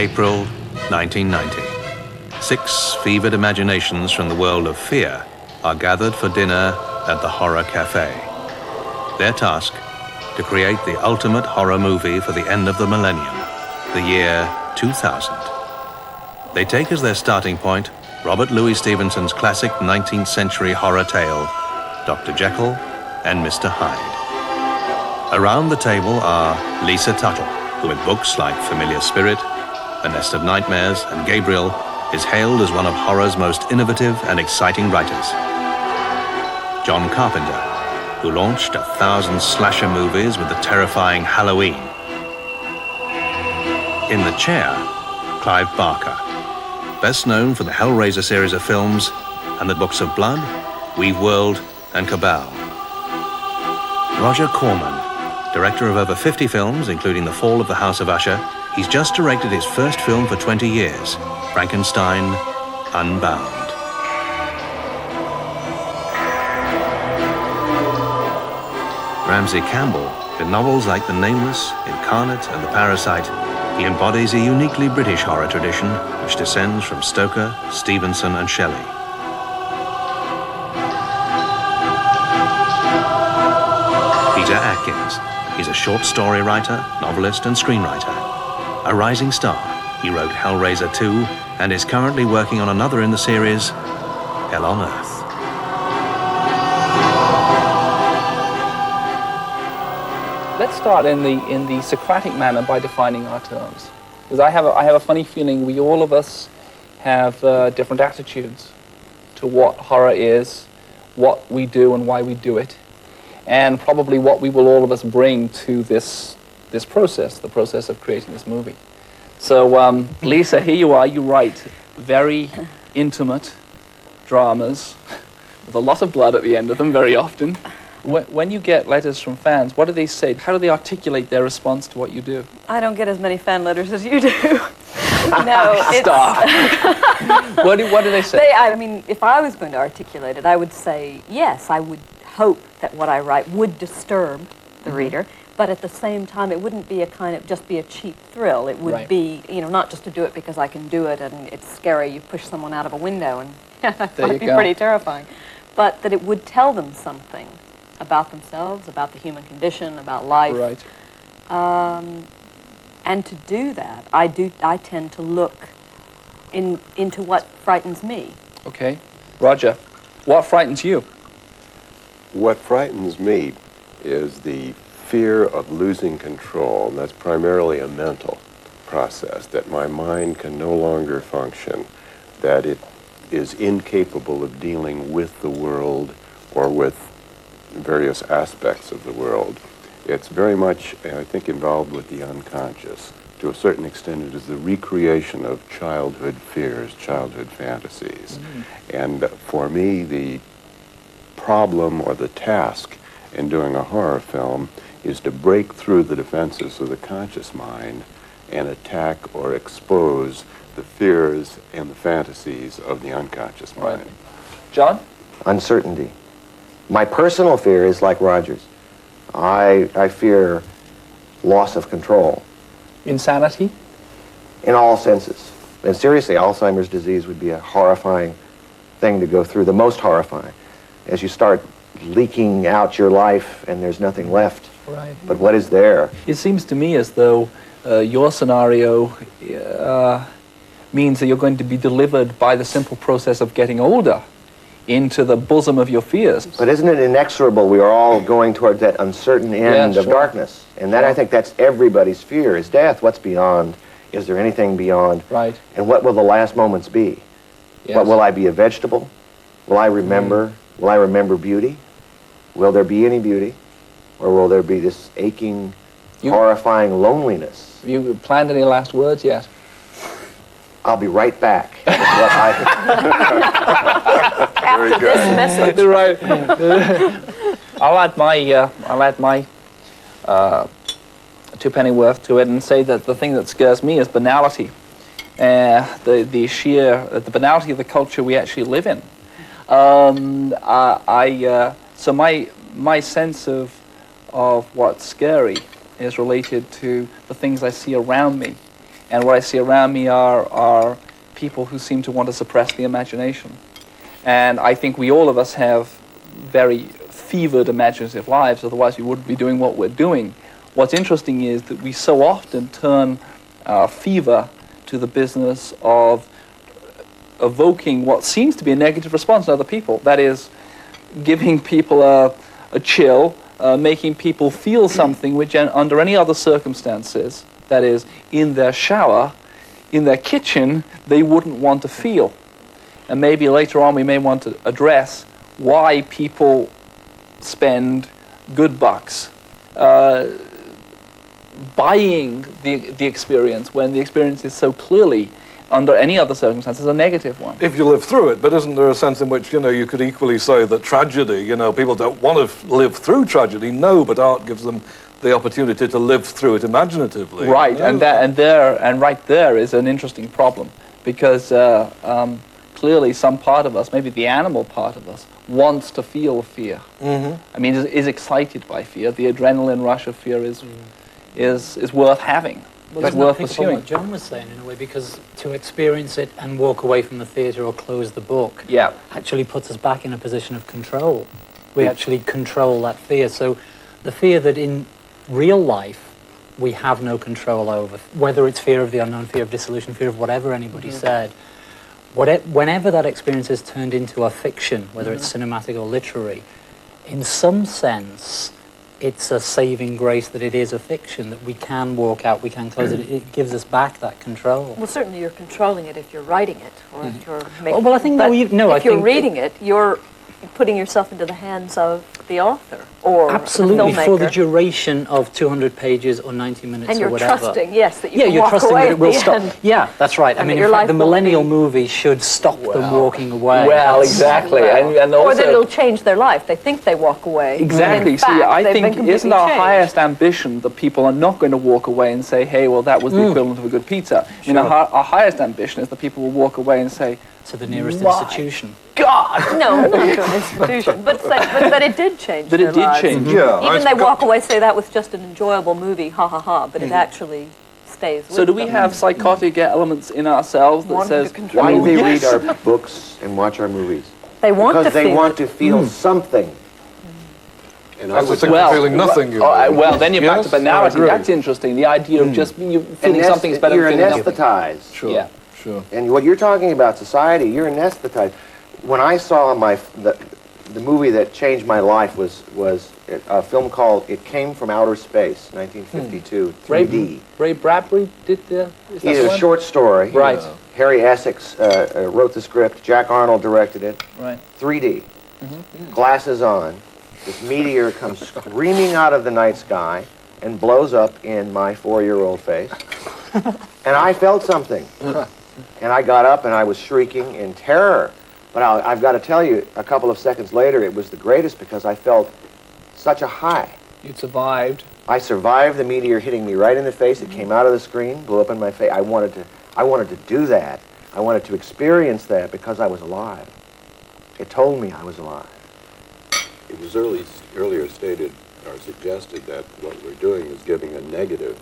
April 1990. 6 fevered imaginations from the world of fear are gathered for dinner at the Horror Cafe. Their task, to create the ultimate horror movie for the end of the millennium, the year 2000. They take as their starting point Robert Louis Stevenson's classic 19th century horror tale, Dr. Jekyll and Mr. Hyde. Around the table are Lisa Tuttle, who with books like Familiar Spirit, A Nest of Nightmares, and Gabriel, is hailed as one of horror's most innovative and exciting writers. John Carpenter, who launched 1,000 slasher movies with the terrifying Halloween. In the chair, Clive Barker, best known for the Hellraiser series of films and the books of Blood, Weave World, and Cabal. Roger Corman, director of over 50 films, including The Fall of the House of Usher, he's just directed his first film for 20 years, Frankenstein Unbound. Ramsey Campbell, in novels like The Nameless, Incarnate, and The Parasite, he embodies a uniquely British horror tradition which descends from Stoker, Stevenson, and Shelley. Peter Atkins, he's a short story writer, novelist, and screenwriter. A rising star, he wrote Hellraiser 2 and is currently working on another in the series, Hell on Earth. Let's start in the Socratic manner by defining our terms. Because I have a funny feeling all of us have different attitudes to what horror is, what we do and why we do it, and probably what we will all of us bring to this process, the process of creating this movie. So Lisa, here you are, you write very intimate dramas with a lot of blood at the end of them very often. When you get letters from fans, what do they say? How do they articulate their response to what you do? I don't get as many fan letters as you do. No, it's... Stop. What do they say? I mean, if I was going to articulate it, I would say, yes, I would hope that what I write would disturb the reader, but at the same time, it wouldn't be just be a cheap thrill. It would be, not just to do it because I can do it and it's scary, you push someone out of a window and that might be pretty terrifying. But that it would tell them something about themselves, about the human condition, about life. Right. And to do that, I tend to look into what frightens me. Okay. Roger, what frightens you? What frightens me is the fear of losing control. And that's primarily a mental process, that my mind can no longer function, that it is incapable of dealing with the world or with various aspects of the world. It's very much, I think, involved with the unconscious. To a certain extent, it is the recreation of childhood fears, childhood fantasies. And for me, the problem or the task in doing a horror film is to break through the defenses of the conscious mind and attack or expose the fears and the fantasies of the unconscious mind. Right. John? Uncertainty. My personal fear is like Roger's. I fear loss of control. Insanity? In all senses. And seriously, Alzheimer's disease would be a horrifying thing to go through, the most horrifying. As you start leaking out your life and there's nothing left. Right. But what is there? It seems to me as though your scenario means that you're going to be delivered by the simple process of getting older into the bosom of your fears. But isn't it inexorable? We are all going towards that uncertain end of darkness. And that, I think, that's everybody's fear, is death. What's beyond? Is there anything beyond? Right. And what will the last moments be? Yes. What, will I be a vegetable? Will I remember? Will I remember beauty? Will there be any beauty? Or will there be this aching, horrifying loneliness? Have you planned any last words yet? I'll be right back. After this message. Right. I'll add my 2 pennyworth to it and say that the thing that scares me is banality. The banality of the culture we actually live in. So my sense of what's scary is related to the things I see around me And what I see around me are people who seem to want to suppress the imagination. And I think all of us have very fevered imaginative lives, otherwise we wouldn't be doing what we're doing. What's interesting is that we so often turn our fever to the business of evoking what seems to be a negative response in other people. That is, giving people a chill, making people feel something which under any other circumstances, that is, in their shower, in their kitchen, they wouldn't want to feel. And maybe later on we may want to address why people spend good bucks buying the experience when the experience is so clearly, under any other circumstances, a negative one. If you live through it, but isn't there a sense in which, you could equally say that tragedy, people don't want to live through tragedy, no, but art gives them the opportunity to live through it imaginatively. Right, and right there is an interesting problem, because clearly some part of us, maybe the animal part of us, wants to feel fear. Mm-hmm. I mean, is excited by fear. The adrenaline rush of fear is worth having. Well, it's worth pursuing. What John was saying, in a way, because to experience it and walk away from the theatre or close the book actually puts us back in a position of control. We actually control that fear. So the fear that in real life we have no control over, whether it's fear of the unknown, fear of dissolution, fear of whatever anybody said, whenever that experience is turned into a fiction, whether it's cinematic or literary, in some sense, it's a saving grace that it is a fiction, that we can walk out, we can close it. It gives us back that control. Well, certainly you're controlling it if you're writing it, or if you're making well, I think if you're reading it, you're putting yourself into the hands of the author or absolutely the filmmaker. For the duration of 200 pages or 90 minutes and or you're whatever. Trusting, yes, that you can you're walk trusting away that it will at the stop. end. Yeah, that's right. I mean, in fact, the millennial movie should stop them walking away. Well, exactly, and also, or that it'll change their life. They think they walk away. Exactly. In See, fact, I think isn't isn't our changed. highest ambition that people are not going to walk away and say, "Hey, well, that was the equivalent of a good pizza." I mean, our highest ambition is that people will walk away and say, to the nearest institution. God! No, not to an institution, but that it did change That their it did lives. change. Yeah, Even they walk away, say that was just an enjoyable movie, ha ha ha, but it actually stays with So do we them. have psychotic elements in ourselves that Wanting says, to control. Why do they yes. read our books and watch our movies? They want Because to they feel want to feel something. And I That's the would thing of feeling nothing. well, then you're back to Yes, I banality. agree. That's interesting. The idea of just you feeling something is better You're than feeling nothing. anesthetized. Sure, Yeah. sure. And what you're talking about, society, you're anesthetized. When I saw the movie that changed my life was a film called It Came from Outer Space, 1952, 3D. Ray Bradbury did the... Is He that did the a one? short story. Right. Harry Essex wrote the script. Jack Arnold directed it. Right. 3D. Glasses on. This meteor comes screaming out of the night sky and blows up in my 4-year-old face. And I felt something. And I got up and I was shrieking in terror. But I've got to tell you, a couple of seconds later, it was the greatest because I felt such a high. You survived. I survived the meteor hitting me right in the face. It came out of the screen, blew up in my face. I wanted to do that. I wanted to experience that because I was alive. It told me I was alive. It was earlier stated or suggested that what we're doing is giving a negative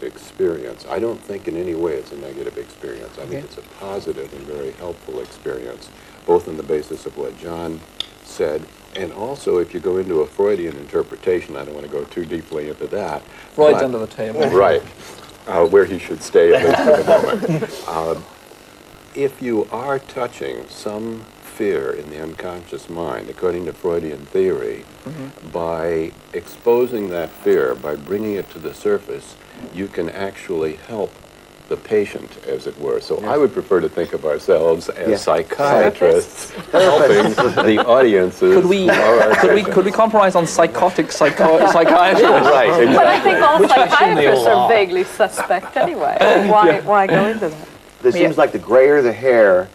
experience. I don't think in any way it's a negative experience. I think it's a positive and very helpful experience, both on the basis of what John said, and also if you go into a Freudian interpretation, I don't want to go too deeply into that. Freud's under the table. Right, where he should stay at least for the moment. If you are touching some fear in the unconscious mind, according to Freudian theory, by exposing that fear, by bringing it to the surface, you can actually help the patient, as it were. So I would prefer to think of ourselves as psychiatrists helping the audiences. Could we compromise on psychotic psychiatrists? Right, exactly. But I think all Which I assume they psychiatrists all are are. vaguely suspect anyway. Why go into that? It seems like the grayer the hair,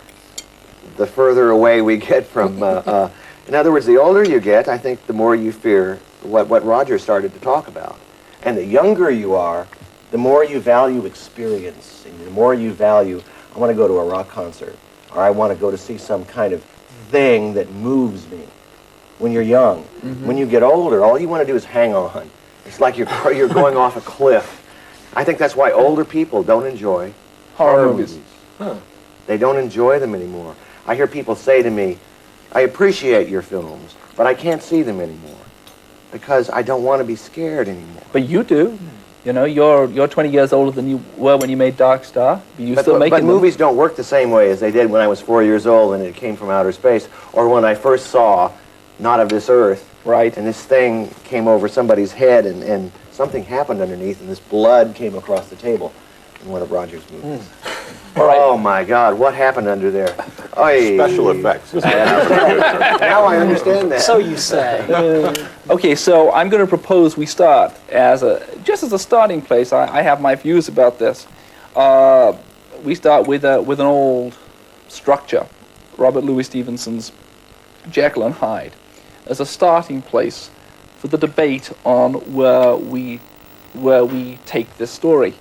the further away we get from... in other words, the older you get, I think the more you fear what Roger started to talk about. And the younger you are, the more you value experience, and the more you value, I want to go to a rock concert, or I want to go to see some kind of thing that moves me. When you're young. When you get older, all you want to do is hang on. It's like you're going off a cliff, I think that's why older people don't enjoy Horror movies. They don't enjoy them anymore. I hear people say to me, I appreciate your films, but I can't see them anymore because I don't want to be scared anymore. But you do. You know, you're 20 years older than you were when you made Dark Star. But movies don't work the same way as they did when I was 4 years old and it came from outer space, or when I first saw Not of This Earth. Right. And this thing came over somebody's head and something happened underneath and this blood came across the table in one of Roger's movies. Oh my God, what happened under there? Special effects. Now I understand that. So you say. Okay, so I'm going to propose we start just as a starting place. I have my views about this. We start with an old structure, Robert Louis Stevenson's Jekyll and Hyde, as a starting place for the debate on where we take this story.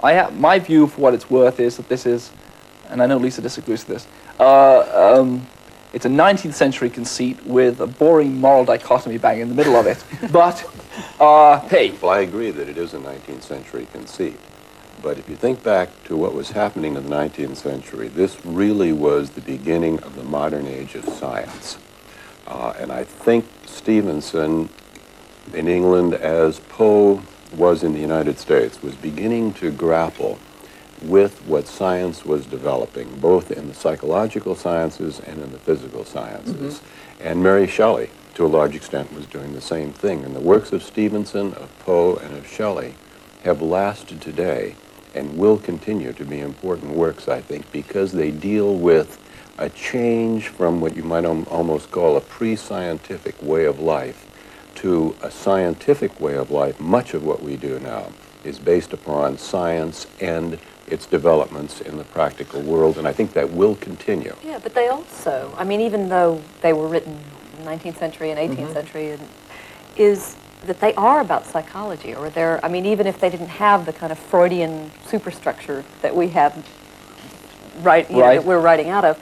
My view, for what it's worth, is that this is, and I know Lisa disagrees with this, it's a 19th century conceit with a boring moral dichotomy bang in the middle of it. But, hey. Well, I agree that it is a 19th century conceit. But if you think back to what was happening in the 19th century, this really was the beginning of the modern age of science. And I think Stevenson, in England, as Poe was in the United States, was beginning to grapple with what science was developing, both in the psychological sciences and in the physical sciences. And Mary Shelley, to a large extent, was doing the same thing. And the works of Stevenson, of Poe, and of Shelley have lasted today and will continue to be important works, I think, because they deal with a change from what you might almost call a pre-scientific way of life to a scientific way of life. Much of what we do now is based upon science and its developments in the practical world, and I think that will continue. Yeah, but they also, I mean, even though they were written in the 19th century and 18th century, is that they are about psychology, or they're, I mean, even if they didn't have the kind of Freudian superstructure that we have, that we're writing out of,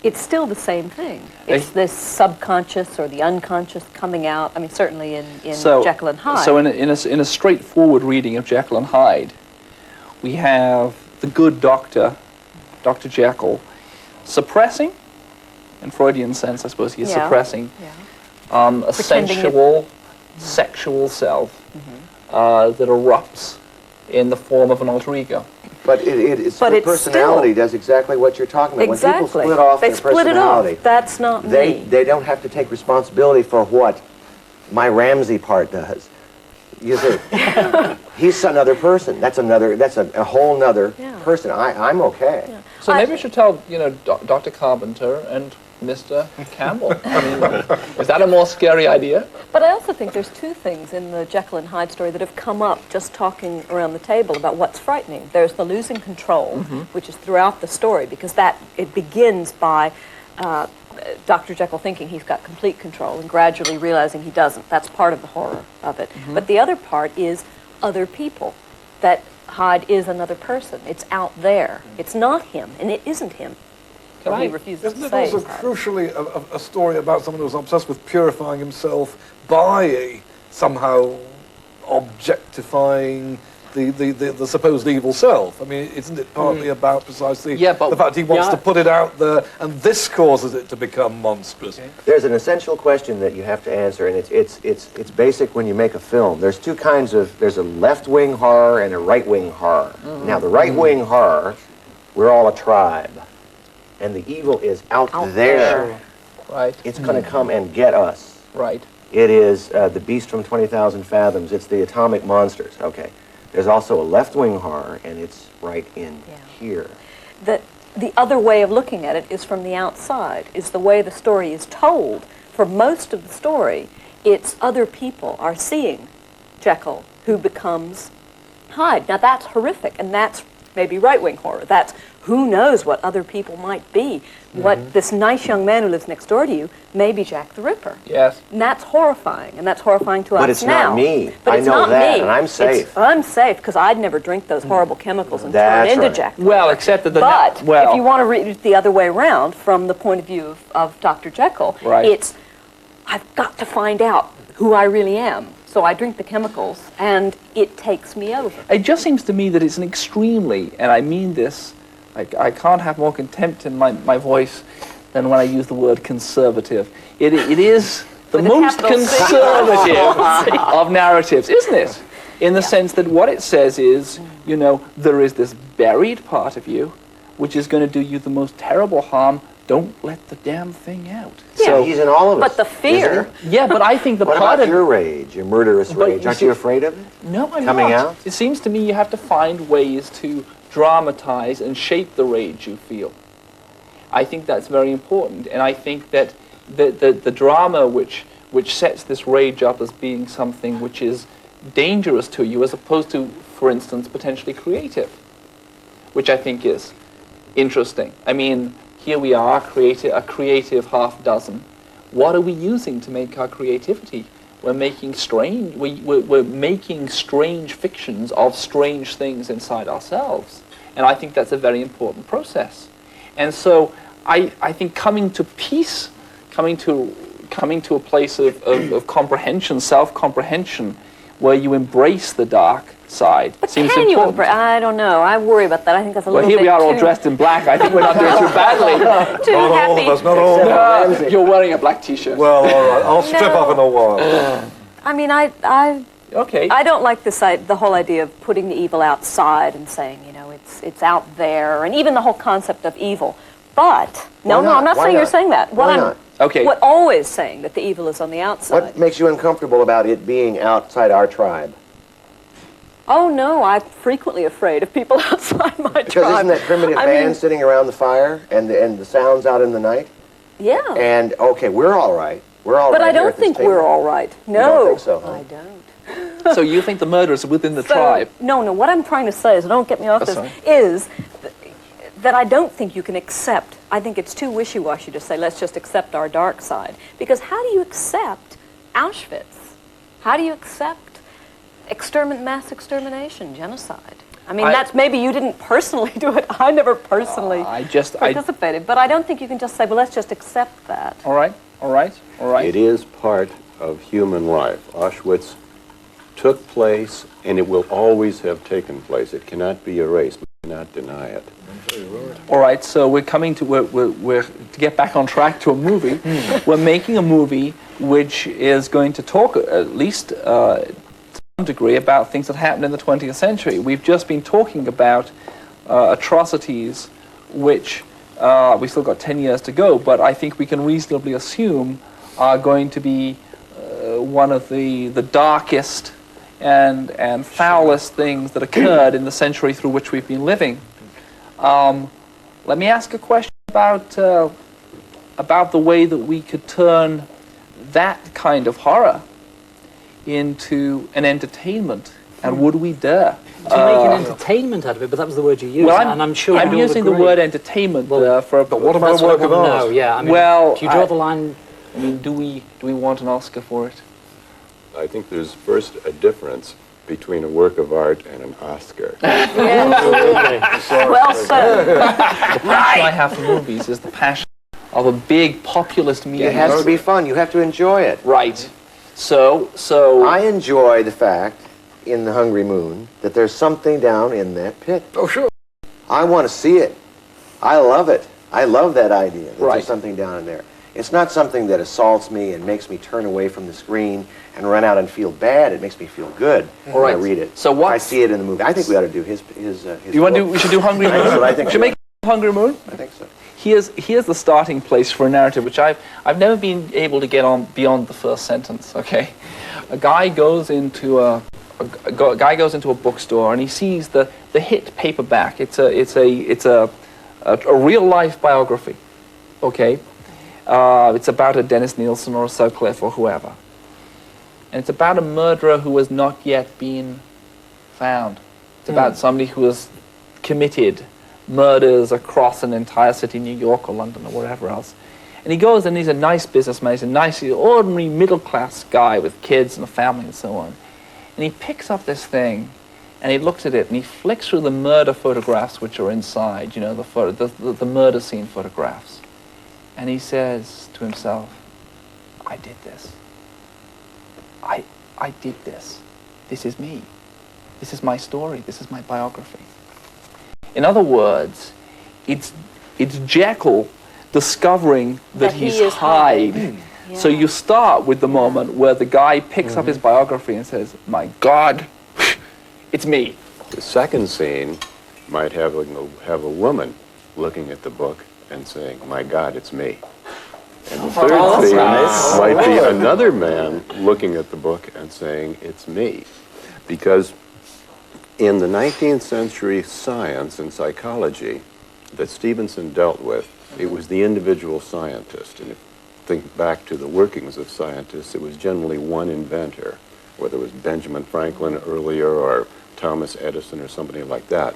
it's still the same thing. It's this subconscious or the unconscious coming out. I mean, certainly in Jekyll and Hyde. So in a straightforward reading of Jekyll and Hyde, we have the good doctor, Dr. Jekyll, suppressing, in Freudian sense, I suppose he is suppressing, a sensual, sexual self that erupts in the form of an alter ego. But it's personality does exactly what you're talking about. Exactly. When people split off their personality, it off. That's not me. They don't have to take responsibility for what my Ramsey part does. You see, he's another person. That's a whole nother person. I'm okay. Yeah. So maybe we should tell Dr. Carpenter and Mr. Campbell. I mean, is that a more scary idea? But I also think there's two things in the Jekyll and Hyde story that have come up just talking around the table about what's frightening. There's the losing control, which is throughout the story, because it begins by Dr. Jekyll thinking he's got complete control and gradually realizing he doesn't. That's part of the horror of it. But the other part is other people, that Hyde is another person. It's out there. It's not him, and it isn't him. He refuses Isn't to it say also crucially a story about someone who's obsessed with purifying himself by somehow objectifying the supposed evil self? I mean, isn't it partly about precisely the fact he wants to put it out there, and this causes it to become monstrous? Okay. There's an essential question that you have to answer, and it's basic when you make a film. There's two kinds of, there's a left-wing horror and a right-wing horror. Now, the right-wing horror, we're all a tribe. And the evil is out there. Right. It's going to come and get us. Right. It is the beast from 20,000 fathoms. It's the atomic monsters. Okay. There's also a left-wing horror, and it's right in here. The other way of looking at it is from the outside, is the way the story is told. For most of the story, it's other people are seeing Jekyll, who becomes Hyde. Now, that's horrific, and that's maybe right-wing horror. That's who knows what other people might be. What this nice young man who lives next door to you may be Jack the Ripper. Yes. And that's horrifying, and that's horrifying to us now. But it's not me. But I it's know not that, me. and I'm safe. I'm safe, because I'd never drink those horrible chemicals and turn into Jack the Ripper. Well, except that But if you want to read it the other way around, from the point of view of Dr. Jekyll, it's, I've got to find out who I really am. So I drink the chemicals, and it takes me over. It just seems to me that it's an extremely, and I mean this, I can't have more contempt in my voice than when I use the word conservative. It is the most conservative of narratives, isn't it? In the sense that what it says is, you know, there is this buried part of you which is going to do you the most terrible harm. Don't let the damn thing out. Yeah, so, he's in all of us. But the fear... Yeah, but I think the what part about of... your rage, your murderous rage? Aren't you afraid of it? No, I'm Coming not. out? It seems to me you have to find ways to dramatize and shape the rage you feel. I think that's very important, and I think that the drama which sets this rage up as being something which is dangerous to you, as opposed to, for instance, potentially creative, which I think is interesting. I mean, here we are, a creative half dozen. What are we using to make our creativity? We're making we're making strange fictions of strange things inside ourselves, and I think that's a very important process. And so I think coming to peace, coming to a place of comprehension, self-comprehension, where you embrace the dark side, But seems can you important. I don't know. I worry about that. I think that's a Well, little here bit we are all too, dressed in black. I think we're not doing too badly. too Not all happy. of us, not all of us. You're wearing a black T-shirt. Well, all right, I'll strip No. off in a while. I mean, I Okay. don't like the whole idea of putting the evil outside and saying, you know, it's out there, and even the whole concept of evil. But no, not? I'm not Why saying you're not? saying that. Why not? Okay. What always saying that the evil is on the outside. What makes you uncomfortable about it being outside our tribe? Oh no, I'm frequently afraid of people outside my Because tribe. isn't that primitive I man mean, sitting around the fire and the sounds out in the night? yeah. And okay, we're all right. We're all But right. I here don't at this think table. we're all right. No, don't think so, huh? I don't. So you think the murderers are within the tribe? No, what I'm trying to say is, don't get me off Oh, this, sorry. is that I don't think you can accept, I think it's too wishy-washy to say, let's just accept our dark side. Because how do you accept Auschwitz? How do you accept mass extermination, genocide? I mean, that's maybe you didn't personally do it. I never personally participated. But I don't think you can just say, well, let's just accept that. All right. It is part of human life. Auschwitz took place, and it will always have taken place. It cannot be erased. We cannot deny it. All right, so we're coming to we're to get back on track to a movie. We're making a movie which is going to talk at least to some degree about things that happened in the 20th century. We've just been talking about atrocities which we still got 10 years to go, but I think we can reasonably assume are going to be one of the darkest and foulest things that occurred in the century through which we've been living. Let me ask a question about the way that we could turn that kind of horror into an entertainment, and would we dare? To make an entertainment out of it, but that was the word you used, Well, and I'm sure I'm we all using the agree. word entertainment for. But what about That's a what work I of want to art? know, yeah. I mean, Well, do you draw the line? I mean, do we want an Oscar for it? I think there's first a difference between a work of art and an Oscar. Well said. The passion I have for movies is the passion of a big populist media. It has to be fun. You have to enjoy it. Right. So I enjoy the fact in The Hungry Moon that there's something down in that pit. Oh, sure. I want to see it. I love it. I love that idea that Right. there's something down in there. It's not something that assaults me and makes me turn away from the screen and run out and feel bad. It makes me feel good when I read it. So what? I see it in the movie. I think we ought to do his You want to do? book. We should do Hungry Moon. That's what I think We should we make Hungry Moon. I think so. Here's the starting place for a narrative, which I've never been able to get on beyond the first sentence. Okay, a guy goes into a bookstore and he sees the hit paperback. It's a real life biography. Okay, it's about a Dennis Nielsen or a Sutcliffe or whoever, and it's about a murderer who has not yet been found. It's about somebody who has committed murders across an entire city, New York or London or wherever else. And he goes and he's a nice businessman, he's a nice, ordinary middle-class guy with kids and a family and so on. And he picks up this thing and he looks at it and he flicks through the murder photographs which are inside, you know, the murder scene photographs. And he says to himself, I did this. I did this. This is me. This is my story. This is my biography. In other words, it's Jekyll discovering that he's Hyde. Yeah. So you start with the moment where the guy picks up his biography and says, my God, it's me. The second scene might have a woman looking at the book and saying, my God, it's me. And the third scene might be another man looking at the book and saying, it's me. Because in the 19th century science and psychology that Stevenson dealt with, it was the individual scientist. And if you think back to the workings of scientists, it was generally one inventor, whether it was Benjamin Franklin earlier or Thomas Edison or somebody like that.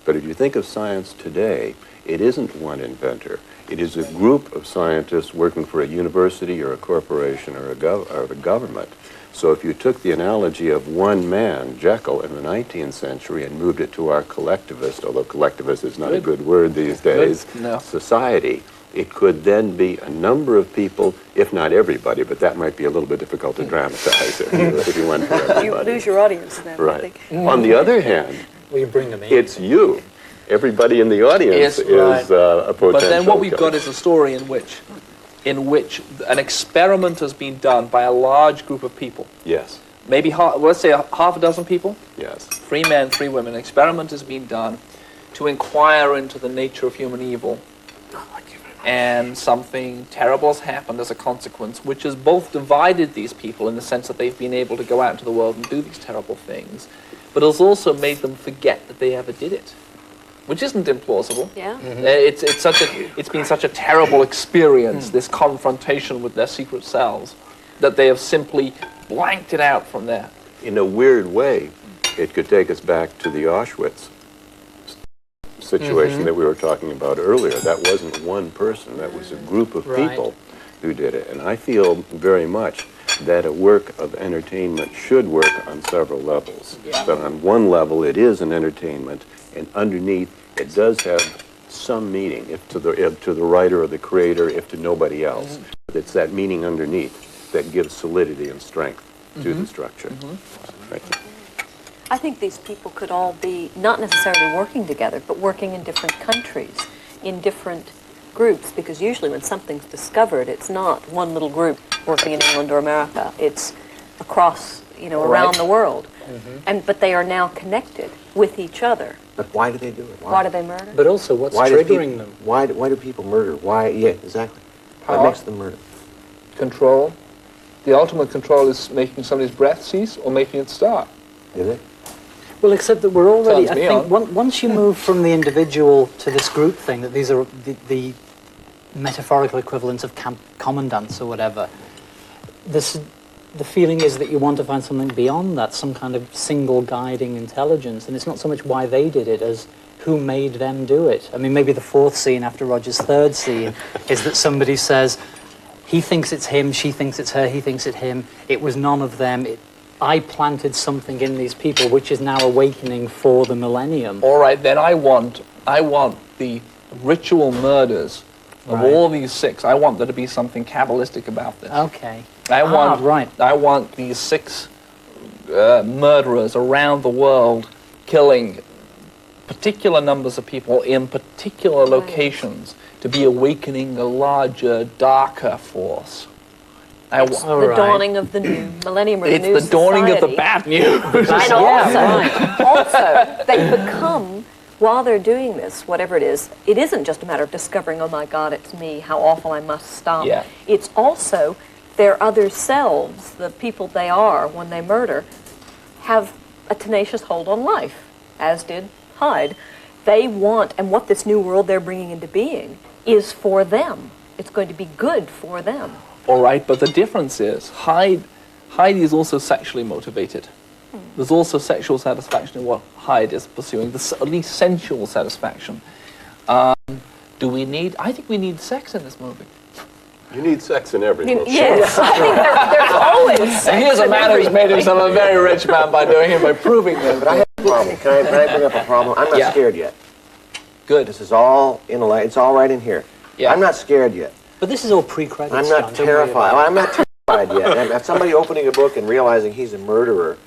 But if you think of science today, it isn't one inventor. It is a group of scientists working for a university or a corporation or the government. So if you took the analogy of one man, Jekyll, in the 19th century and moved it to our collectivist, although collectivist is not a good word these days, society, it could then be a number of people, if not everybody, but that might be a little bit difficult to dramatize if you went for everybody. You lose your audience then, right. I think. On the other hand, Well, you bring them in. it's you. Everybody in the audience is a potential. But then what we've got is a story in which an experiment has been done by a large group of people. Yes. Maybe let's say half a dozen people. Yes. 3 men, 3 women. An experiment has been done to inquire into the nature of human evil. And something terrible has happened as a consequence, which has both divided these people in the sense that they've been able to go out into the world and do these terrible things, but has also made them forget that they ever did it, which isn't implausible. Yeah. It's been such a terrible experience, this confrontation with their secret selves, that they have simply blanked it out from there. In a weird way, it could take us back to the Auschwitz situation that we were talking about earlier. That wasn't one person, that was a group of people who did it. And I feel very much that a work of entertainment should work on several levels. But on one level, it is an entertainment, and underneath, it does have some meaning, if to the writer or the creator, if to nobody else. But it's that meaning underneath that gives solidity and strength to the structure. Thank you. I think these people could all be not necessarily working together, but working in different countries, in different groups, because usually when something's discovered, it's not one little group working in England or America. It's across, around the world. But they are now connected with each other. But why do they do it? Why do they murder? But also, what's triggering them? Why do people murder? Why? Yeah, exactly. Power. What makes them murder? Control. The ultimate control is making somebody's breath cease or making it start. Is it? Well, except that we're already, Turns I me think, on. once you move from the individual to this group thing, that these are the metaphorical equivalents of commandants or whatever, the feeling is that you want to find something beyond that, some kind of single guiding intelligence, and it's not so much why they did it as who made them do it. I mean, maybe the 4th scene after Roger's 3rd scene is that somebody says, he thinks it's him, she thinks it's her, he thinks it's him, it was none of them, I planted something in these people which is now awakening for the millennium. All right, then I want the ritual murders of all these 6. I want there to be something Kabbalistic about this. Okay. I want these 6 murderers around the world killing particular numbers of people in particular locations to be awakening a larger, darker force. It's the dawning of the new millennium or the new It's the dawning of the bad news. And also, they become, while they're doing this, whatever it isn't just a matter of discovering, oh my God, it's me, how awful, I must stop. Yeah. It's also their other selves, the people they are when they murder, have a tenacious hold on life, as did Hyde. They want, and what this new world they're bringing into being is for them. It's going to be good for them. All right, but the difference is Hyde is also sexually motivated. There's also sexual satisfaction in what Hyde is pursuing, at least sensual satisfaction. Do we need? I think we need sex in this movie. You need sex in every movie. Yes, I think there's always sex. And here's a man who's made himself a very rich man by proving it. But I have a problem. Can I bring up a problem? I'm not scared yet. Good. This is all it's all right in here. Yeah. I'm not scared yet. But this is all pre-credits. I'm not John, terrified. I'm not yet. If somebody opening a book and realizing he's a murderer,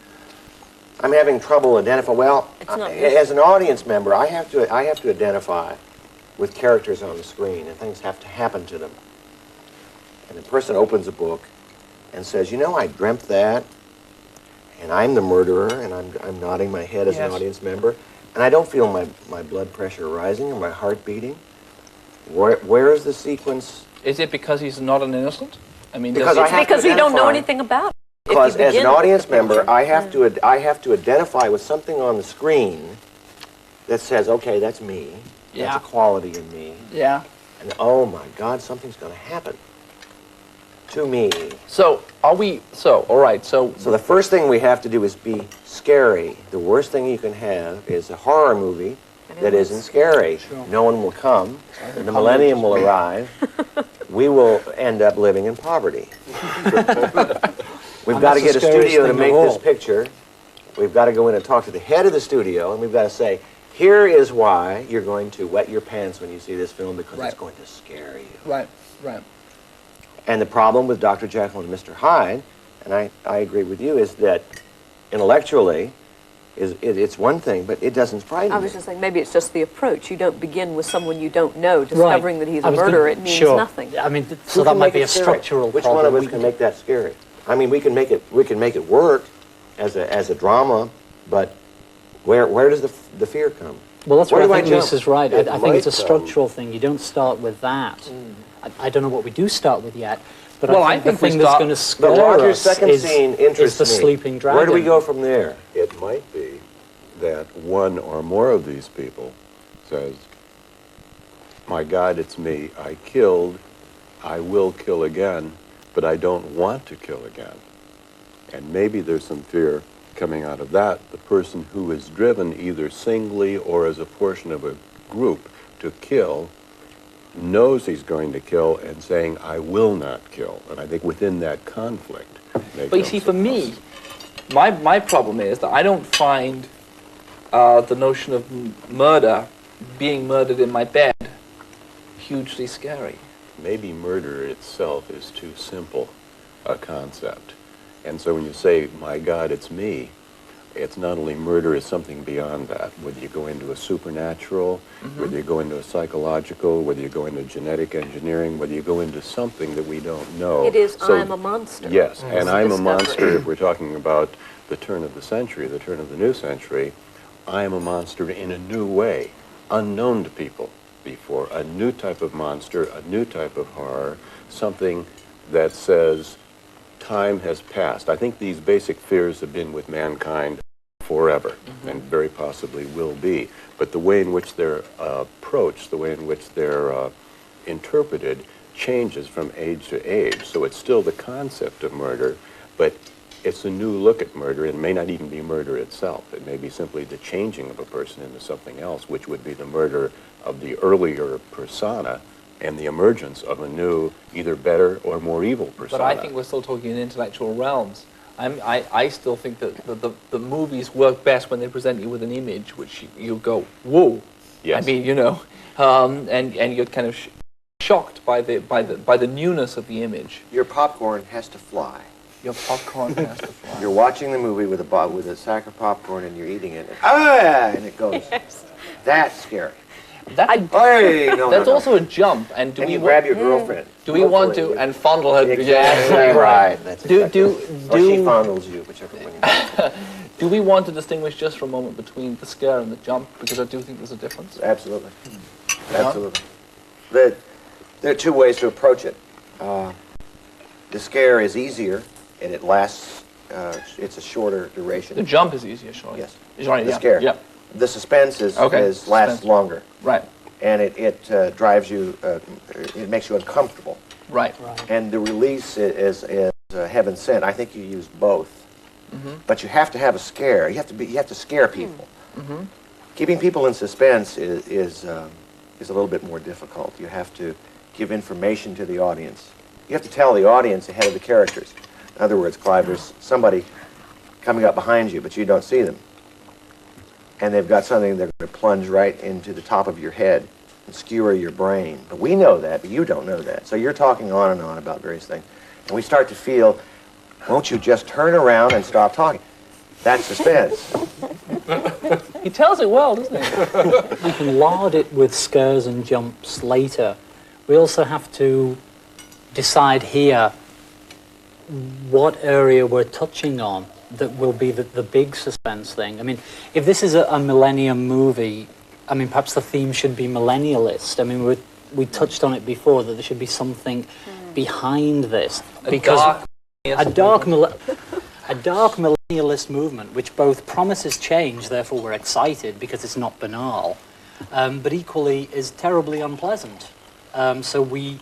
I'm having trouble identifying. Well, as an audience member, I have to identify with characters on the screen, and things have to happen to them. And the person opens a book and says, "You know, I dreamt that, and I'm the murderer," and I'm nodding my head as an audience member, and I don't feel my blood pressure rising or my heart beating. Where is the sequence? Is it because he's not an innocent? I mean, because we don't know anything about it. Because as an audience member, I have to identify with something on the screen that says, "Okay, that's me. That's a quality in me." Yeah. And oh my God, something's going to happen to me. So all right. So the first thing we have to do is be scary. The worst thing you can have is a horror movie that isn't scary. Sure. No one will come. The millennium will arrive. We will end up living in poverty. We've got to get a studio to make this picture. We've got to go in and talk to the head of the studio, and we've got to say, here is why you're going to wet your pants when you see this film, because it's going to scare you. Right. And the problem with Dr. Jekyll and Mr. Hyde, and I agree with you, is that intellectually, it's one thing, but it doesn't frighten I was just saying, maybe it's just the approach. You don't begin with someone you don't know, discovering that he's a murderer. It means nothing. I mean, so that might be a structural Which problem. one of us can make that scary? I mean, we can make it work as a drama, but where does the fear come? Well, that's where where I think jump? Lisa's right. I think it's a structural thing. You don't start with that. I don't know what we do start with yet, but I think the thing that's going to scare us second scene is the sleeping dragon. Where do we go from there? It might be that one or more of these people says, "My God, it's me. I killed. I will kill again, but I don't want to kill again." And maybe there's some fear coming out of that. The person who is driven either singly or as a portion of a group to kill knows he's going to kill and saying, "I will not kill." And I think within that conflict... But you see, for me, my problem is that I don't find the notion of murder, being murdered in my bed, hugely scary. Maybe murder itself is too simple a concept. And so when you say, "My God, it's me," it's not only murder, it's something beyond that. Whether you go into a supernatural, whether you go into a psychological, whether you go into genetic engineering, whether you go into something that we don't know. It is, I'm a monster. Yes, and I'm a monster, if we're talking about the turn of the century, the turn of the new century, I am a monster in a new way, unknown to people before. A new type of monster, a new type of horror, something that says, time has passed. I think these basic fears have been with mankind forever, and very possibly will be. But the way in which they're approached, the way in which they're interpreted, changes from age to age. So it's still the concept of murder, but it's a new look at murder. It may not even be murder itself. It may be simply the changing of a person into something else, which would be the murder of the earlier persona, and the emergence of a new, either better or more evil persona. But I think we're still talking in intellectual realms. I still think that the movies work best when they present you with an image which you go, whoa. Yes. I mean, you know, and you're kind of shocked by the newness of the image. Your popcorn has to fly. Your popcorn has to fly. You're watching the movie with a sack of popcorn and you're eating it, and it goes. Yes. That's scary. That's also a jump. And do and we you grab your girlfriend. Do we want to and fondle her? Exactly right. That's Or she fondles you, whichever one. Do we want to distinguish just for a moment between the scare and the jump? Because I do think there's a difference. Absolutely. Absolutely. There are two ways to approach it. The scare is easier, and it lasts. It's a shorter duration. The jump is easier, surely. Yes. Right, the scare. Yeah. The suspense lasts longer. Right. And it drives you. It makes you uncomfortable. Right. And the release is heaven sent. I think you use both. But you have to have a scare. You have to scare people. Keeping people in suspense is a little bit more difficult. You have to give information to the audience. You have to tell the audience ahead of the characters. In other words, Clive, there's somebody coming up behind you, but you don't see them. And they've got something they're going to plunge right into the top of your head and skewer your brain. But we know that, but you don't know that. So you're talking on and on about various things. And we start to feel, won't you just turn around and stop talking? That's suspense. He tells it well, doesn't he? We can lard it with scares and jumps later. We also have to decide here what area we're touching on that will be the big suspense thing. I mean, if this is a millennium movie, I mean, perhaps the theme should be millennialist. I mean, we touched on it before, that there should be something behind this. Because a dark millennialist movement, which both promises change, therefore we're excited because it's not banal, but equally is terribly unpleasant. So we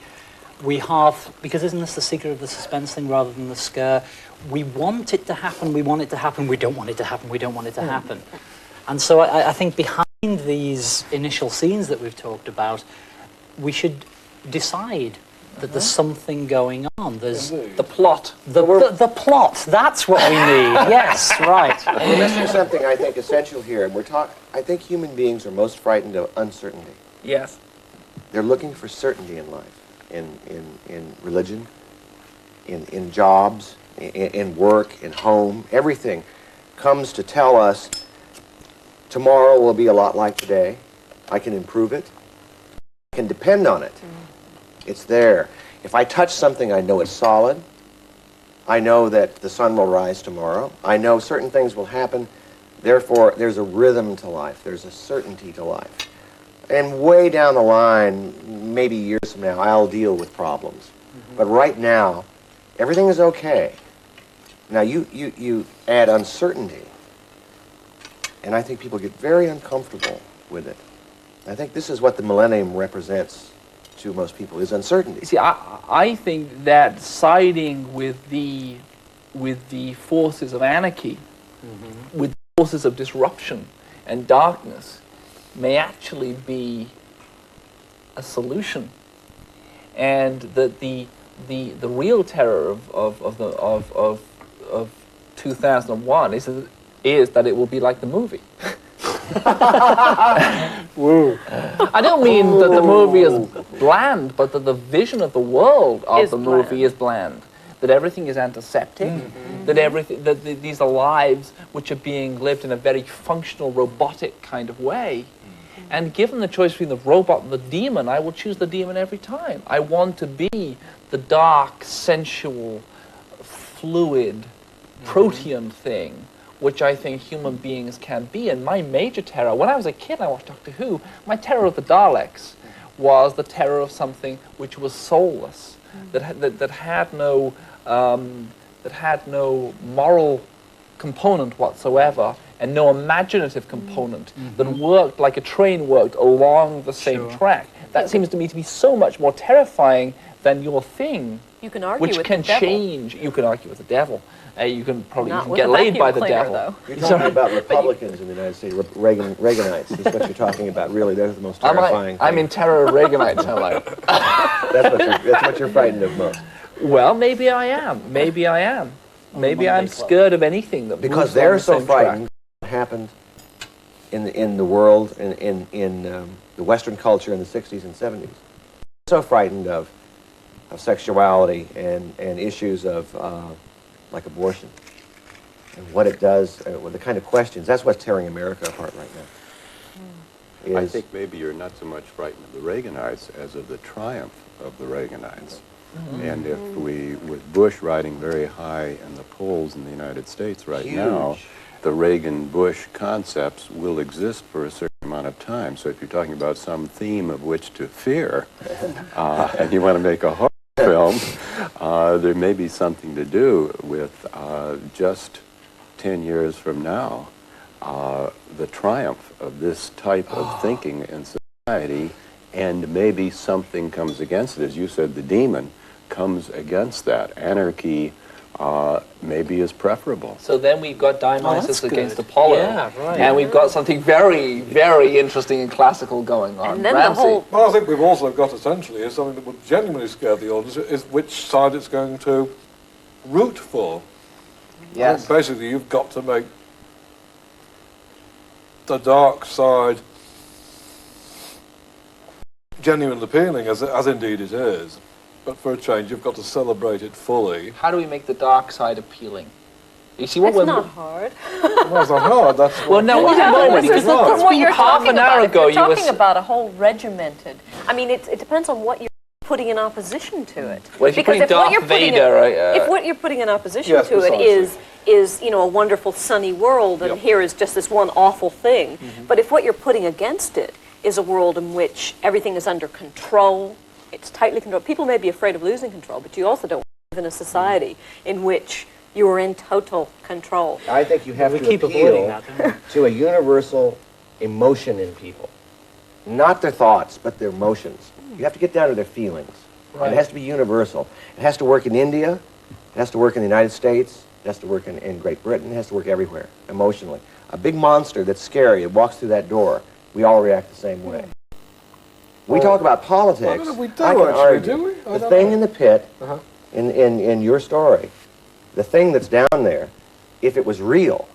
have, because isn't this the secret of the suspense thing rather than the scare? We want it to happen, we want it to happen, we don't want it to happen, we don't want it to happen. And so I think behind these initial scenes that we've talked about, we should decide that there's something going on. There's the plot. The plot, that's what we need. Yes, right. We're missing something, I think, essential here. And I think human beings are most frightened of uncertainty. Yes. They're looking for certainty in life, in religion, in jobs, in work, in home. Everything comes to tell us tomorrow will be a lot like today. I can improve it. I can depend on it. It's there. If I touch something, I know it's solid. I know that the sun will rise tomorrow. I know certain things will happen. Therefore, there's a rhythm to life. There's a certainty to life. And way down the line, maybe years from now, I'll deal with problems. But right now, everything is okay. Now, you add uncertainty, and I think people get very uncomfortable with it. I think this is what the millennium represents to most people, is uncertainty. See, I think that siding with the forces of anarchy, with the forces of disruption and darkness, may actually be a solution, and that the real terror of 2001 is that it will be like the movie. Woo. I don't mean that the movie is bland, but that the vision of the world of the movie is bland. That everything is antiseptic. That these are lives which are being lived in a very functional, robotic kind of way. And given the choice between the robot and the demon, I will choose the demon every time. I want to be the dark, sensual, fluid, protean thing, which I think human beings can be. And my major terror, when I was a kid, I watched Doctor Who, my terror of the Daleks was the terror of something which was soulless, that had no moral component whatsoever, and no imaginative component, that worked like a train worked along the same track. That seems to me to be so much more terrifying than your thing, You can argue which with can the devil. change. You can argue with the devil. You can probably Not even with get a laid by the vacuum cleaner, devil. though. You're talking about Republicans in the United States, Reaganites. That's what you're talking about, really. They're the most terrifying I'm thing. in terror of Reaganites, hello. That's what you're frightened of most. Well, maybe I am. Maybe I am. Maybe I'm scared of anything that Because moves they're on the so same track. frightened of what happened in the world, in the Western culture in the 60s and 70s. So frightened of sexuality and issues of like abortion and what it does, with the kind of questions. That's what's tearing America apart right now. I think maybe you're not so much frightened of the Reaganites as of the triumph of the Reaganites. And if with Bush riding very high in the polls in the United States right now, the Reagan-Bush concepts will exist for a certain amount of time. So if you're talking about some theme of which to fear, and you want to make a horror film, there may be something to do with just 10 years from now, the triumph of this type of thinking in society, and maybe something comes against it. As you said, the demon comes against that. Anarchy maybe is preferable. So then we've got Dionysus against Apollo. Yeah, right. And we've got something very, very interesting and classical going on. And then Ramsey. the whole... Well, I think we've also got essentially is something that would genuinely scare the audience, is which side it's going to root for. I Yes. think basically you've got to make the dark side genuinely appealing, as indeed it is. But for a change, you've got to celebrate it fully. How do we make the dark side appealing? You see what It's not hard. Well, it's not hard. That's Well, no, Well, no, no, because from what you're half talking an hour about, ago if you're you were talking about a whole regimented. I mean, it depends on what you're putting in opposition to it. Well, if you're putting Darth Vader, if what you're putting in opposition Yes, to it precisely. is a wonderful sunny world, and here is just this one awful thing. But if what you're putting against it is a world in which everything is under control, it's tightly controlled. People may be afraid of losing control, but you also don't live in a society in which you are in total control. I think you have We to keep avoiding appeal that, don't we? to a universal emotion in people. Not their thoughts, but their emotions. You have to get down to their feelings. And it has to be universal. It has to work in India. It has to work in the United States. It has to work in Great Britain. It has to work everywhere, emotionally. A big monster that's scary, it walks through that door, we all react the same way. We talk about politics. Well, we do, I can actually, argue. do we? I The don't thing know. in the pit, Uh-huh. in your story, the thing that's down there, if it was real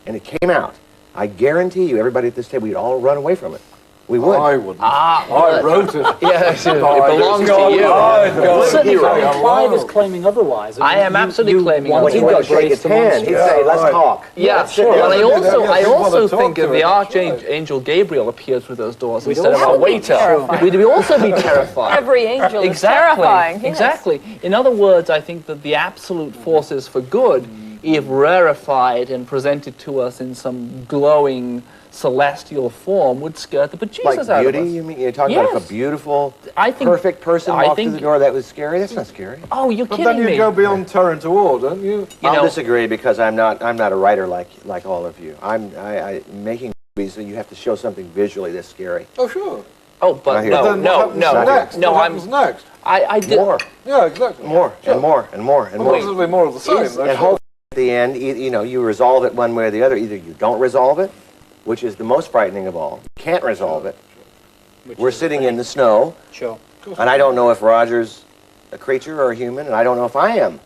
and it came out, I guarantee you, everybody at this table, we'd all run away from it. We would. I wouldn't. Ah, I wrote it. yes, it Oh, belongs God, to you. God, Certainly, hero. Clive is claiming otherwise. I am absolutely claiming want When otherwise. he'd to go shake his embrace the hand, he'd monster. say, let's right. talk. Yeah, Let's sit sure. down. Well, I Yeah, also people think talk if to the it, that's Archangel Gabriel appeared through those doors We'd instead of all a be waiter, terrified. we'd also be terrified. Every angel is Exactly. terrifying. Yes. Exactly. In other words, I think that the absolute forces for good, if rarefied and presented to us in some glowing celestial form, would scare the bejesus Like out beauty, of us. you mean? You're talking about if Yes. a beautiful, I think- perfect person I walked through think- the door, that was scary? That's not scary. Oh, you're But kidding then you me. go beyond terror into awe, don't you? You I'll know, disagree because I'm not a writer like all of you. Making movies, you have to show something visually that's scary. Oh, sure. oh, but Not here. no, Then no, what happens no, next? no, What I'm, happens next? I did, More, Yeah, exactly. more, Sure. and more, and more, and Well, more. possibly more of the same. Yes, though, And sure. hopefully at the end, you resolve it one way or the other. Either you don't resolve it, which is the most frightening of all. You can't resolve it. We're sitting in the snow, Sure. and I don't know if Roger's a creature or a human, and I don't know if I am.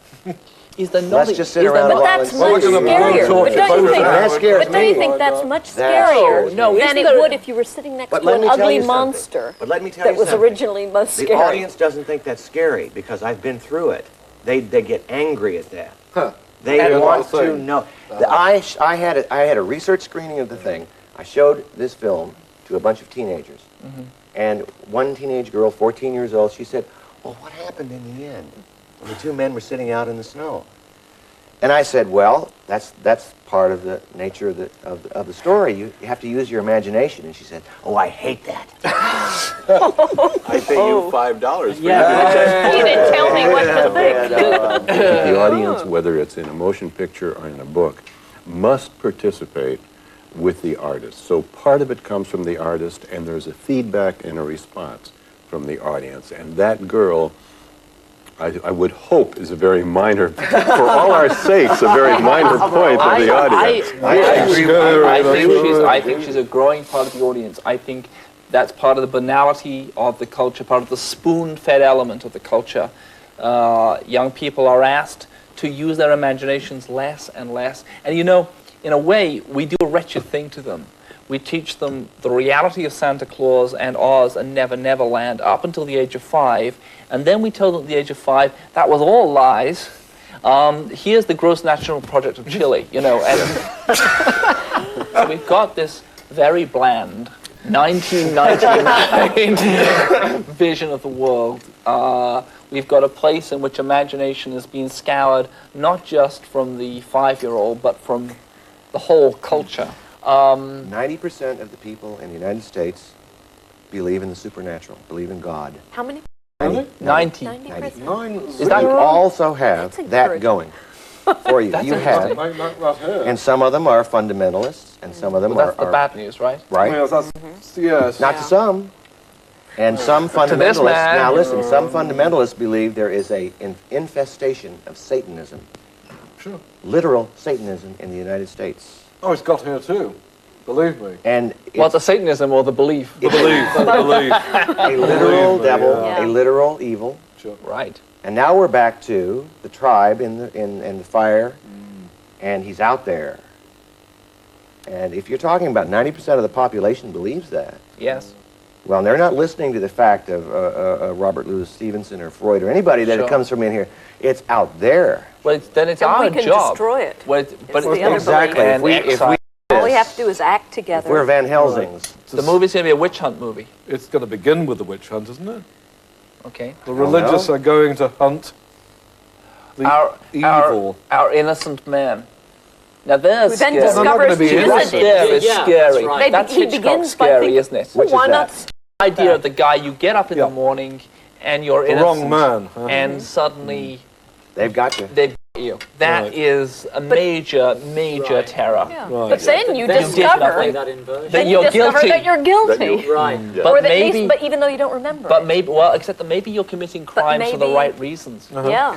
is there not Let's just sit around But a while that's and Well, much we're gonna scarier. talk But to don't you both think? of them. That scares But don't you me. think that's much That scarier scares No, than isn't it there- would if you were sitting next But to let an me tell ugly you something. monster But let me tell that you was something. originally most The scary? audience doesn't think that's scary because I've been through it. They get angry at that. Huh. They And want what to thing? know. I had a research screening of the thing. I showed this film to a bunch of teenagers, and one teenage girl, 14 years old, she said, "Well, what happened in the end when the two men were sitting out in the snow?" And I said, "Well, that's part of the nature of the story. You have to use your imagination." And she said, "Oh, I hate that." I pay you $5 for Yeah. You didn't tell me what to think. The audience, whether it's in a motion picture or in a book, must participate with the artist. So part of it comes from the artist, and there's a feedback and a response from the audience. And that girl, I would hope, is a very minor, for all our sakes, a very minor point of the audience. I think she's a growing part of the audience. I think that's part of the banality of the culture, part of the spoon-fed element of the culture. Young people are asked to use their imaginations less and less. And you know, in a way, we do a wretched thing to them. We teach them the reality of Santa Claus and Oz and Never Never Land up until the age of 5, and then we tell them at the age of 5 that was all lies. Here's the gross national project of Chile, you know, and so we've got this very bland 1999 vision of the world. We've got a place in which imagination is being scoured not just from the 5-year-old, but from the whole culture. 90% of the people in the United States believe in the supernatural, believe in God. How many? 90. 90%. Is that You also have That's that encouraging. going for you. That's You have, Make that hair. and some of them are fundamentalists, and some of them Well, that's the are bad news, right? right. Yes, that's, yes. Not to some. And some this fundamentalists, man. now listen, some fundamentalists believe there is an infestation of Satanism, Sure. literal Satanism in the United States. Oh, it's got here too. Believe me. And Well, it's the Satanism or the belief. Believe. Believe. a literal Believe me, devil, yeah. a literal evil. Sure. Right. And now we're back to the tribe in the fire, and he's out there. And if you're talking about 90% of the population believes that, Yes. Well, they're not listening to the fact of Robert Louis Stevenson or Freud or anybody that it comes from in here. It's out there. Well, then it's And our we can job. destroy it. Well, but the other exactly. If we all we have to do is act together. If we're Van Helsings. the movie's going to be a witch hunt movie. It's going to begin with the witch hunt, isn't it? Okay. The religious are going to hunt the evil. Our innocent man. Now there's Who then scary. discovers They're not gonna be stupidity. There is Yeah, scary. that's right. That's He Hitchcock begins by scary, thinking, isn't it? well, why is not that? The idea of the guy, you get up in the morning and you're The innocent. wrong man. Huh? And suddenly They've got you. they've got you. That Right. is a major terror. Yeah. Right. But then you Then you did discover, nothing. That inversion. That then you you're discover guilty. that you're guilty. Right. But Or that maybe, but even though you don't remember. but it. maybe, well, except that maybe you're committing crimes for the maybe- right reasons. Yeah.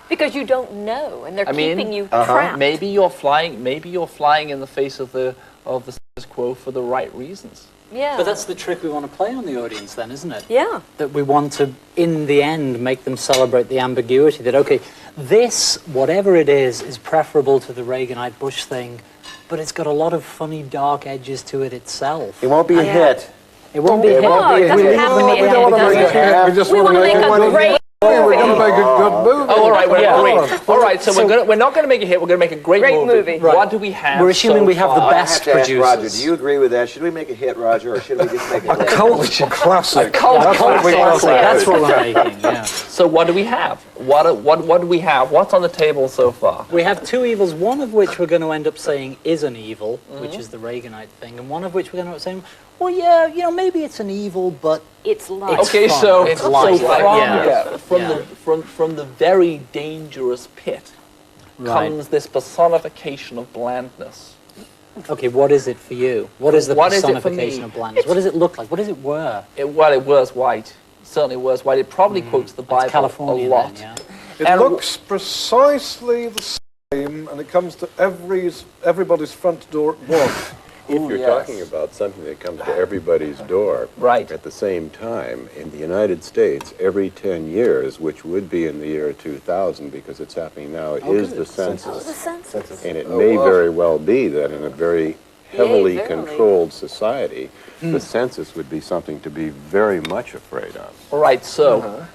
Because you don't know, and they're I mean, keeping you trapped. Maybe you're flying in the face of the status quo for the right reasons. Yeah. But that's the trick we want to play on the audience then, isn't it? Yeah. That we want to, in the end, make them celebrate the ambiguity that, okay, this, whatever it is preferable to the Reaganite Bush thing, but it's got a lot of funny, dark edges to it itself. It won't be a hit. It won't be a hit. No, it doesn't have to be. We don't want to make a hit. We just We want to make a great We're going to make a good movie. Oh, all right, Great. all right. So we're not going to make a hit. We're going to make a great movie. Right. What do we have? We're assuming so we have the far? best I have to ask producers. Roger, do you agree with that? Should we make a hit, Roger, or should we just make a hit? Cult classic. cult That's what we classic. want to That's do. what we're making, yeah. So what do we have? What do we have? What's on the table so far? We have two evils, one of which we're going to end up saying is an evil, which is the Reaganite thing, and one of which we're going to end up saying, well, yeah, you know, maybe it's an evil, but It's light. It's Okay, fun. so It's so light. from the very dangerous pit Right. comes this personification of blandness. Okay, what is it for you? What is the What is it for personification me? of blindness? What does it look like? What does it wear? It wears white. Certainly wears white. It probably quotes the Bible It's California a lot. then, It And looks precisely the same, and it comes to everybody's front door at once. If you're yes. talking about something that comes to everybody's door Right. at the same time, in the United States, every 10 years, which would be in the year 2000, because it's happening now, is the The census. census. And it may very well be that in a very heavily verily. controlled society, the census would be something to be very much afraid of. All right, so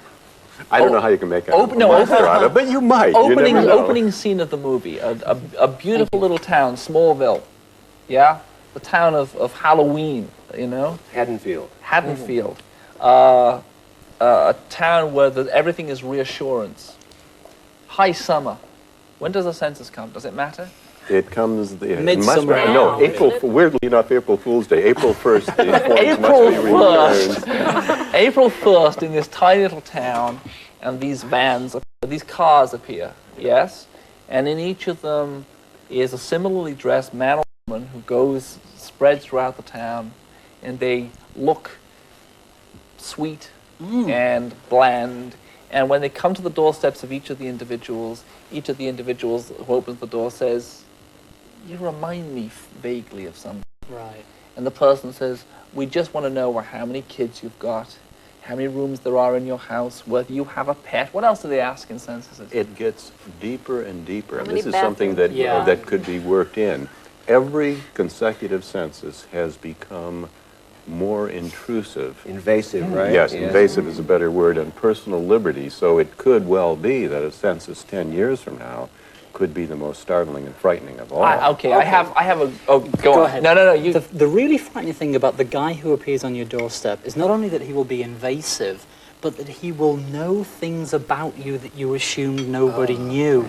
I don't know how you can make a no, monster out of it, but you might. You never know. opening scene of the movie, a beautiful little town, Smallville, yeah? The town of Halloween, you know? Haddonfield. Haddonfield. A town where everything is reassurance. High summer. When does the census come? Does it matter? It comes the Midsummer no, now, April. Weirdly enough, April Fool's Day, April 1st. The forms April must be returned. 1st. April 1st in this tiny little town, and these vans, these cars appear, yes? And in each of them is a similarly dressed man or woman who spreads throughout the town, and they look sweet and bland. And when they come to the doorsteps of each of the individuals who opens the door says, "You remind me vaguely of somebody." Right. And the person says, "We just want to know how many kids you've got, how many rooms there are in your house, whether you have a pet." What else do they ask in censuses? It gets deeper and deeper, and many this is something that bathrooms? that could be worked in. Every consecutive census has become more intrusive. Invasive, right? Yes, invasive is a better word, and personal liberty. So it could well be that a census 10 years from now could be the most startling and frightening of all. I have a. Oh, go on. ahead. No. You. The really frightening thing about the guy who appears on your doorstep is not only that he will be invasive, but that he will know things about you that you assumed nobody knew.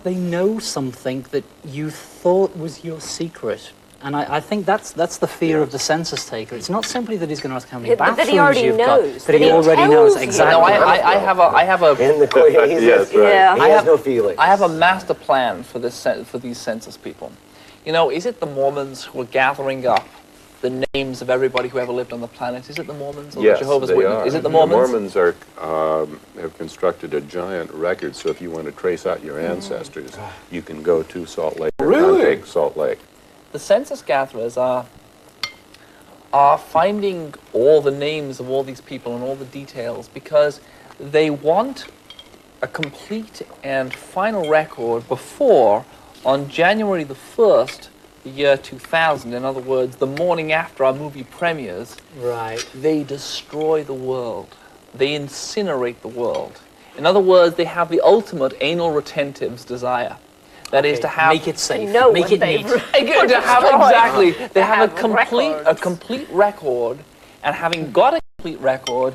They know something that you thought was your secret. And I think that's the fear of the census taker. It's not simply that he's going to ask how many But that bathrooms he already you've knows, got, that he that he already tells knows you. exactly. No, I have a. In the Yes, right. Yeah. He has no feeling. I have a master plan for these census people. You know, is it the Mormons who are gathering up the names of everybody who ever lived on the planet? Is it the Mormons or Yes, the Jehovah's they Witnesses? are. Is it the Mormons? The Mormons have constructed a giant record, so if you want to trace out your ancestors, you can go to Salt Lake. Really? Take Salt Lake. The census gatherers are finding all the names of all these people and all the details because they want a complete and final record before, on January the 1st, the year 2000. In other words, the morning after our movie premieres, Right. they destroy the world. They incinerate the world. In other words, they have the ultimate anal retentive's desire. That is to have... Make it safe. know Make what it they've neat. to have exactly. They have records. a complete record, and having got a complete record,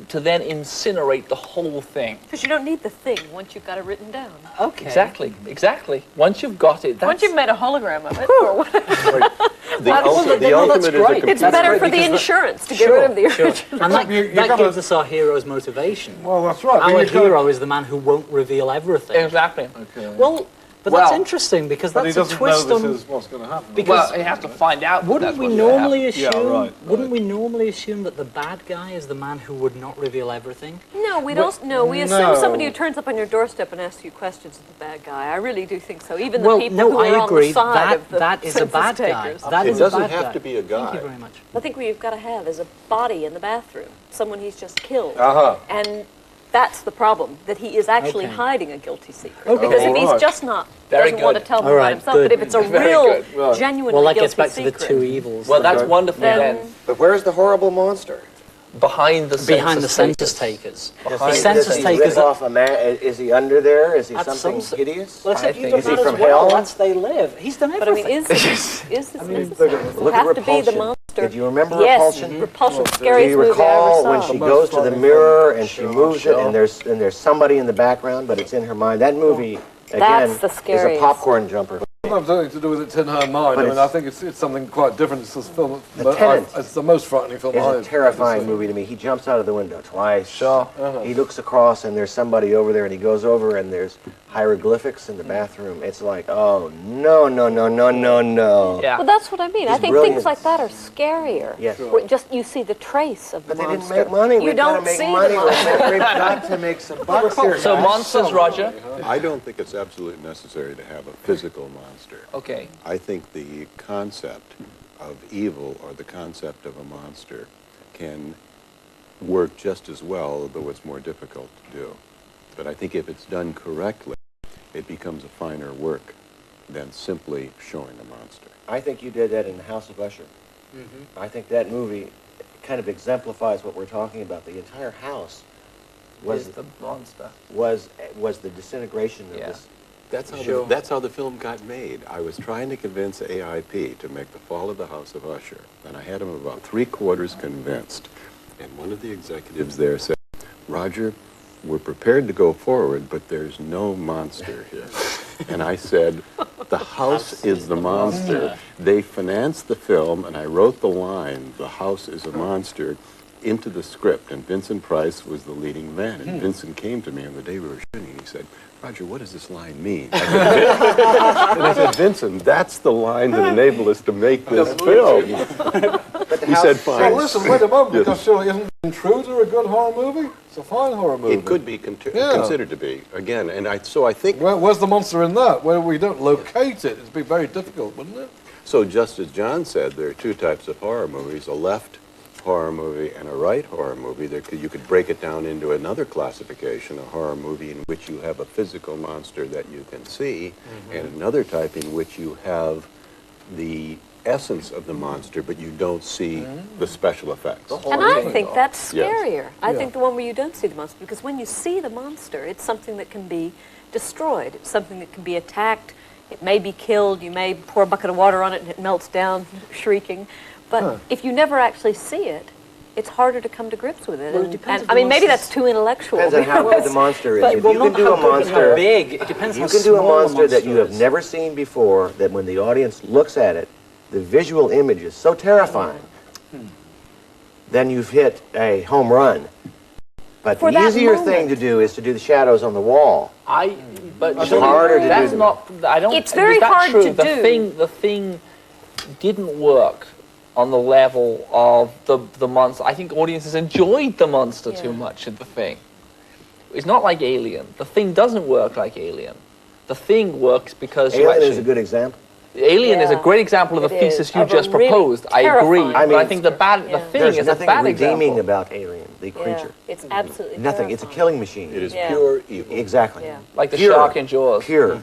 to then incinerate the whole thing. Because you don't need the thing once you've got it written down. Okay. Exactly. Once you've got it, that's... Once you've made a hologram of it, or whatever. The ultimate is a It's computer. better for the insurance to get rid of the original. And that gives us our hero's motivation. Well, that's right. Our hero is the man who won't reveal everything. Exactly. Well, but that's interesting because But he that's a doesn't twist know on... this is what's going to happen. Because Well, you have to find out. Wouldn't we normally assume? Yeah, right. Wouldn't we normally assume that the bad guy is the man who would not reveal everything? No, we don't. No, we assume somebody who turns up on your doorstep and asks you questions is the bad guy. I really do think so. Even the people who are on the side of the that is a bad guy. census takers. That It is a doesn't bad have guy. to be a guy. Thank you very much. I think what you've got to have is a body in the bathroom, someone he's just killed, and that's the problem. That he is actually Okay. hiding a guilty secret. Okay. Because if All he's right. just not Very doesn't want to good. tell them All about right, himself, good. but if it's a Very real, good. Right. genuinely Well, that guilty gets back secret, to the two evils. Well, that's wonderful then then. But where's the horrible monster? Behind the behind the census census takers. Does The he- census does he takers rip off a man? Is he under there? Is he At something some- hideous? Well, I think- is he from hell? That's they live. He's done But I mean, everything. is this look have at to be the Repulsion. monster? Did you remember Yes, Repulsion? Repulsion, Do scariest you movie I recall ever when saw. she goes to the mirror and she moves it, and there's somebody in the background, but it's in her mind? That movie again That's the is a scariest. popcorn jumper. It doesn't have anything to do with it's in her mind. But I mean, I think it's something quite different. It's this film. The Tenant it's the most frightening film It's a I've terrifying ever seen. movie to me. He jumps out of the window twice. Sure. He looks across and there's somebody over there, and he goes over and there's hieroglyphics in the bathroom. It's like, oh no. Yeah. Well, that's what I mean. I He's think brilliant. things like that are scarier. Yes. Where just you see the trace of the But they didn't monster. make money. You We've got to don't make see money. the monster. We've got to make some bucks here. So guys. monsters, Roger. I don't think it's absolutely necessary to have a physical monster. Okay. I think the concept of evil or the concept of a monster can work just as well, though it's more difficult to do. But I think if it's done correctly, it becomes a finer work than simply showing a monster. I think you did that in the House of Usher. I think that movie kind of exemplifies what we're talking about. The entire house was Is the monster. was the disintegration of Yeah. this. That's how the film got made. I was trying to convince AIP to make The Fall of the House of Usher, and I had him about 3/4 convinced. And one of the executives there said, Roger, we're prepared to go forward, but there's no monster here. And I said, the house is the monster. They financed the film, and I wrote the line, the house is a monster, into the script, and Vincent Price was the leading man. And Vincent came to me on the day we were shooting, and he said, Roger, what does this line mean? I said, and I said, Vincent, that's the line that enabled us to make this film. He said, fine. Well, listen, wait a moment, because surely isn't Intruder a good horror movie? It's a fine horror movie. It could be considered to be, again, and so I think... Where's the monster in that? Where we don't locate it, it'd be very difficult, wouldn't it? So just as John said, there are two types of horror movies, a left horror movie and a right horror movie. You could break it down into another classification, a horror movie in which you have a physical monster that you can see, and another type in which you have the essence of the monster, but you don't see the special effects. And I think that's Yes. scarier. I think the one where you don't see the monster, because when you see the monster, it's something that can be destroyed. It's something that can be attacked. It may be killed. You may pour a bucket of water on it and it melts down, shrieking. But if you never actually see it, it's harder to come to grips with it. Well, it And- depends and, if I mean, the maybe monster's- that's too intellectual. Depends on how big the monster is. But- If you can do a monster, how big. It depends you how can do a small the monster that you have is. never seen before, that when the audience looks at it, the visual image is so terrifying, then you've hit a home run. But For the that easier moment. thing to do is to do the shadows on the wall. But It's harder to that's do. not. I don't. It's very is that hard true? to do. The thing didn't work on the level of the monster. I think audiences enjoyed the monster too much of the thing. It's not like Alien. The thing doesn't work like Alien. The thing works because you Alien actually. is a good example. Alien is a Yeah. great example of the It thesis is. you Of a just really proposed. I agree. terrifying I mean, But I think the Yeah. thing There's is a nothing bad redeeming example. about Alien, the creature. It's absolutely Nothing. It's a terrifying. killing machine. It is Yeah. pure evil. Exactly. Yeah. Like the Pure. shark in Jaws. Pure.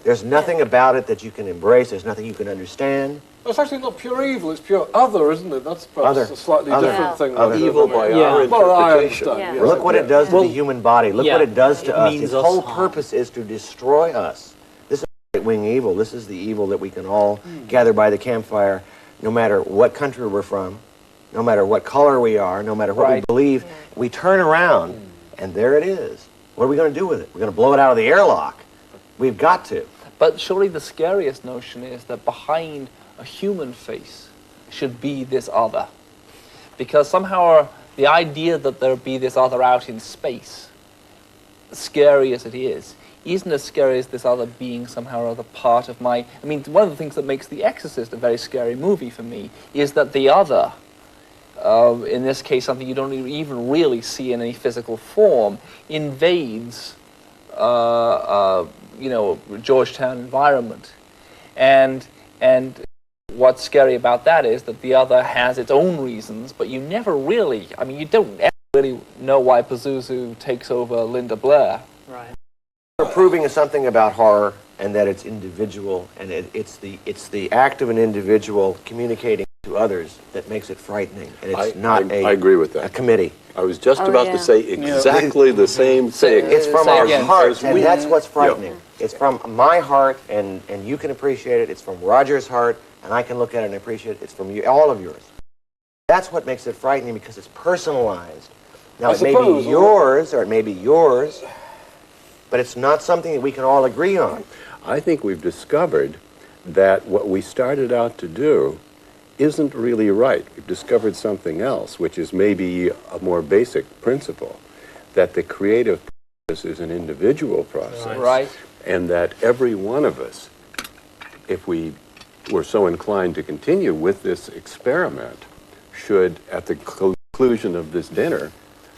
There's nothing about it that you can embrace. There's nothing you can understand. It's actually not pure evil, it's pure other, isn't it? That's perhaps Other. a slightly Other. different Yeah. thing. Other. Evil by Yeah. our Well, I interpretation. understand. Yeah. yes. Look what it does to Well, the human body. Look yeah, what it does to it us. means Its us whole harm. purpose is to destroy us. This is right-wing evil. This is the evil that we can all gather by the campfire, no matter what country we're from, no matter what color we are, no matter what we Right. believe. We turn around, and there it is. What are we going to do with it? We're going to blow it out of the airlock. We've got to. But surely the scariest notion is that behind a human face should be this other. Because somehow the idea that there be this other out in space, scary as it is, isn't as scary as this other being somehow or other part of my... I mean, one of the things that makes The Exorcist a very scary movie for me is that the other, in this case something you don't even really see in any physical form, invades Georgetown environment. And what's scary about that is that the other has its own reasons, but you never really, I mean, you don't ever really know why Pazuzu takes over Linda Blair. Right. We're proving something about horror, and that it's individual, and it's the act of an individual communicating to others that makes it frightening, and it's I agree with a that. committee. I was just Oh, about yeah. to say exactly the same thing. It's from Say our again. heart, and We- that's what's frightening. It's from my heart, and you can appreciate it. It's from Roger's heart, and I can look at it and appreciate it. It's from you, all of yours. That's what makes it frightening, because it's personalized. Now, it may suppose, be yours, or it may be yours, but it's not something that we can all agree on. I think we've discovered that what we started out to do isn't really right. We've discovered something else, which is maybe a more basic principle, that the creative process is an individual process. Right. And that every one of us, if we were so inclined to continue with this experiment, should, at the conclusion of this dinner,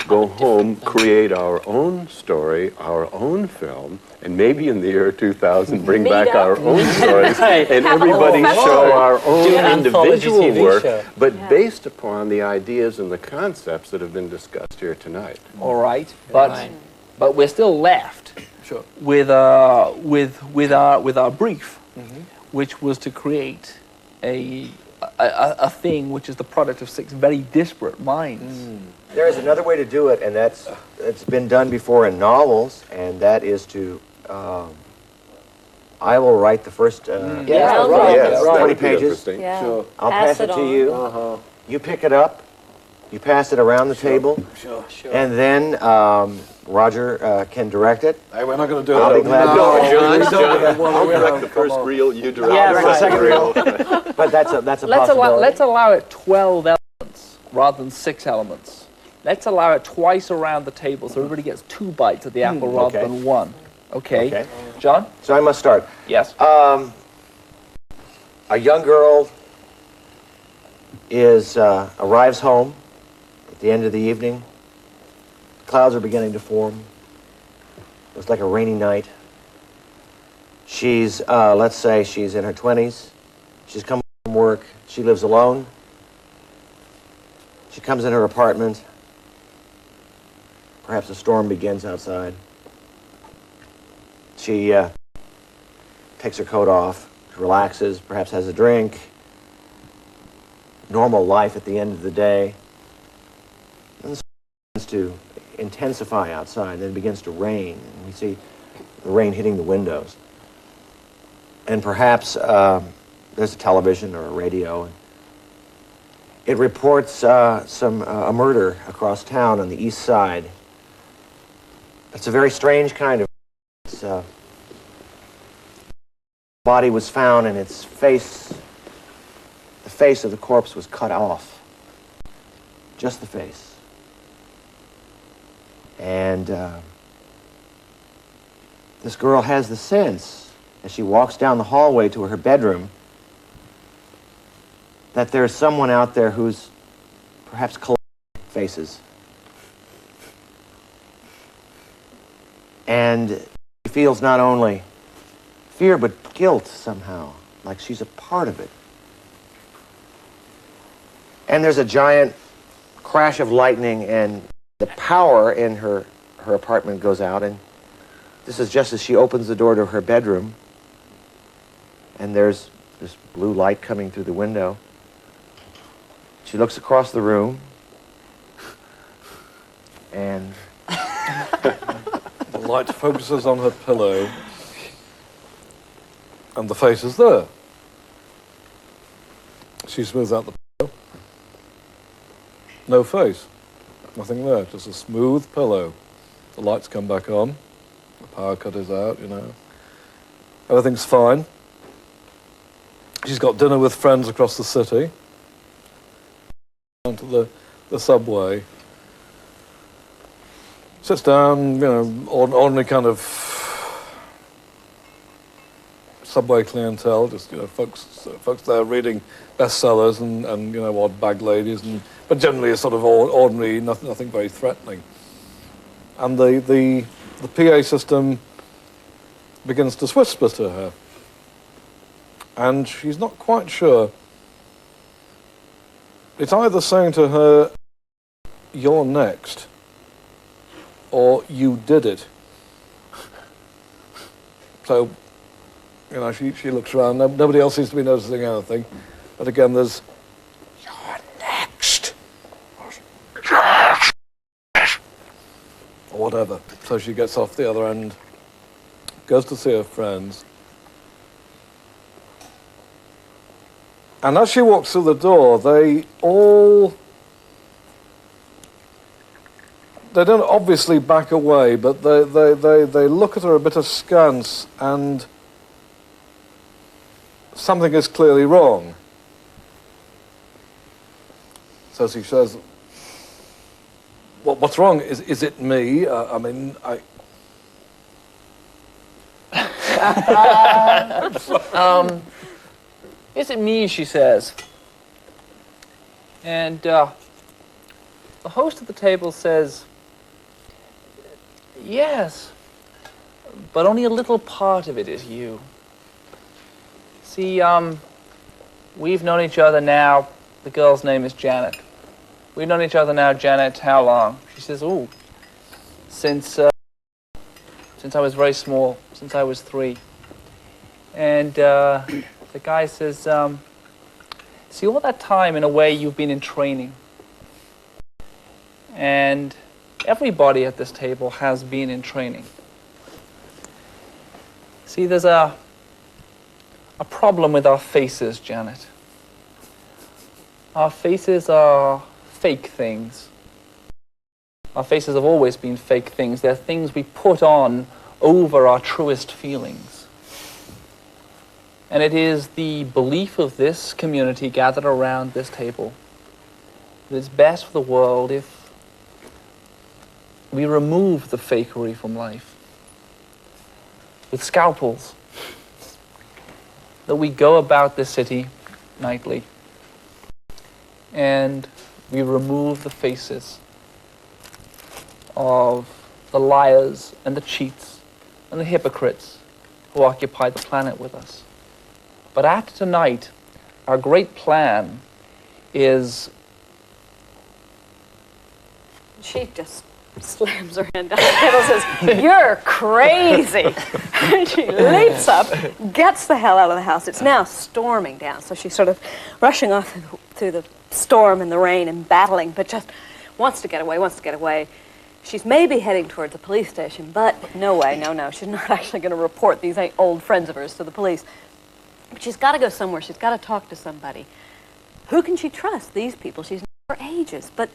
go home, create our own story, our own film, and maybe in the year 2000 bring Meet back up. our own stories, Right. and Have a everybody whole show our own Do an anthology individual TV work, show. but Yeah. based upon the ideas and the concepts that have been discussed here tonight. All right, but Right. but we're still left Sure. with our brief, which was to create a thing which is the product of 6 very disparate minds. There is another way to do it, and it's been done before in novels, and that is to, I will write the first Yeah, yes, right, Yes, that 20 would be pages. interesting. Yeah. Sure. I'll pass it to on. you. You pick it up. You pass it around the table, Sure. and then Roger can direct it. Hey, we're not going to do I'll that. be glad to. No, No, John, we don't. I'll direct the first reel, you direct Yeah, the right. second reel. But that's a Let's possibility. allow it 12 elements rather than 6 elements. Let's allow it twice around the table so everybody gets 2 bites of the apple rather okay. than 1. Okay. Okay. John? So I must start. Yes. A young girl arrives home at the end of the evening. Clouds are beginning to form. It was like a rainy night. She's, let's say she's in her 20s. She's come from work. She lives alone. She comes in her apartment. Perhaps a storm begins outside. She takes her coat off, relaxes, perhaps has a drink. Normal life at the end of the day. And the storm begins to intensify outside, then it begins to rain. And we see the rain hitting the windows. And perhaps there's a television or a radio. It reports a murder across town on the east side. It's a very strange kind of body was found, and its face, the face of the corpse was cut off. Just the face. And this girl has the sense, as she walks down the hallway to her bedroom, that there's someone out there who's perhaps collecting faces. And she feels not only fear, but guilt somehow. like she's a part of it. And there's a giant crash of lightning, and the power in her apartment goes out, and this is just as she opens the door to her bedroom, and there's this blue light coming through the window. She looks across the room, and the light focuses on her pillow, and the face is there. She smooths out the pillow. No face. Nothing there. Just a smooth pillow. The lights come back on. The power cut is out, you know. Everything's fine. She's got dinner with friends across the city. Down to the subway. Sits down, you know, ordinary kind of subway clientele, just, you know, folks there reading bestsellers and you know, odd bag ladies, but generally a sort of ordinary, nothing very threatening. And the PA system begins to whisper to her, and she's not quite sure. It's either saying to her, "You're next," or "You did it." So, you know, she looks around. Nobody else seems to be noticing anything. But again, there's, "You're next," or whatever. So she gets off the other end, goes to see her friends. And as she walks through the door, they don't obviously back away, but they look at her a bit askance, and something is clearly wrong. So she says, "What's wrong? Is it me? I mean, I..." Is it me, she says. And the host of the table says, "Yes, but only a little part of it is you. See, we've known each other now," the girl's name is Janet. "We've known each other now, Janet, how long?" She says, "Ooh, since I was very small, since I was 3. And the guy says, "See, all that time, in a way, you've been in training. And everybody at this table has been in training. See, there's a problem with our faces, Janet. Our faces are fake things. Our faces have always been fake things. They're things we put on over our truest feelings. And it is the belief of this community gathered around this table that it's best for the world if we remove the fakery from life with scalpels, that we go about this city nightly and we remove the faces of the liars and the cheats and the hypocrites who occupy the planet with us. But after tonight, our great plan is..." She just slams her hand down the table and says, "You're crazy." And she leaps up, gets the hell out of the house. It's now storming down, so she's sort of rushing off through the storm and the rain and battling, but just wants to get away. She's maybe heading towards the police station, but no way, no. She's not actually going to report these old friends of hers to the police. But she's got to go somewhere. She's got to talk to somebody. Who can she trust? These people. She's known for ages. But,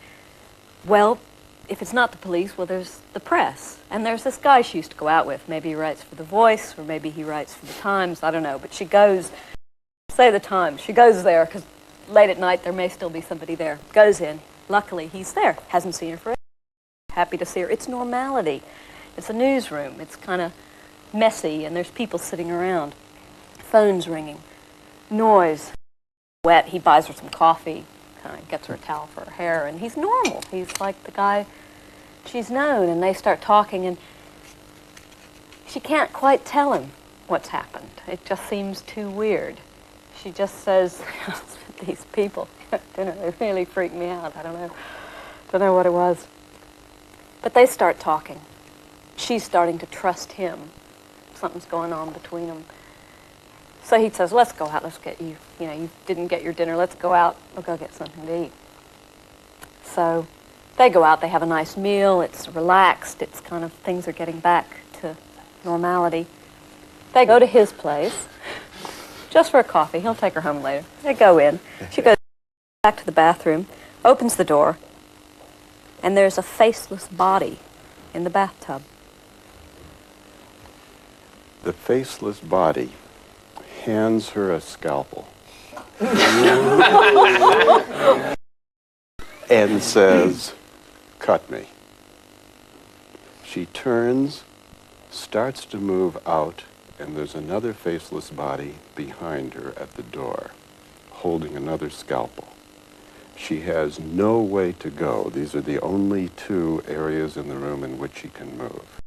well, if it's not the police, well, there's the press. And there's this guy she used to go out with. Maybe he writes for The Voice, or maybe he writes for The Times. I don't know. But she goes, say The Times. She goes there because late at night there may still be somebody there. Goes in. Luckily, he's there. Hasn't seen her for ages. Happy to see her. It's normality. It's a newsroom. It's kind of messy, and there's people sitting around. Phone's ringing. Noise. Wet. He buys her some coffee, kind of gets her a towel for her hair, and he's normal. He's like the guy she's known, and they start talking, and she can't quite tell him what's happened. It just seems too weird. she just says, these people at dinner, they really freak me out. I don't know what it was. But they start talking. She's starting to trust him. Something's going on between them. So he says, let's go out, let's get you didn't get your dinner, let's go out, we'll go get something to eat. So they go out, they have a nice meal, it's relaxed, it's kind of, things are getting back to normality. They go to his place, just for a coffee, he'll take her home later. They go in, she goes back to the bathroom, opens the door, and there's a faceless body in the bathtub. The faceless body hands her a scalpel and says, cut me. She turns, starts to move out, and there's another faceless body behind her at the door, holding another scalpel. She has no way to go. These are the only two areas in the room in which she can move.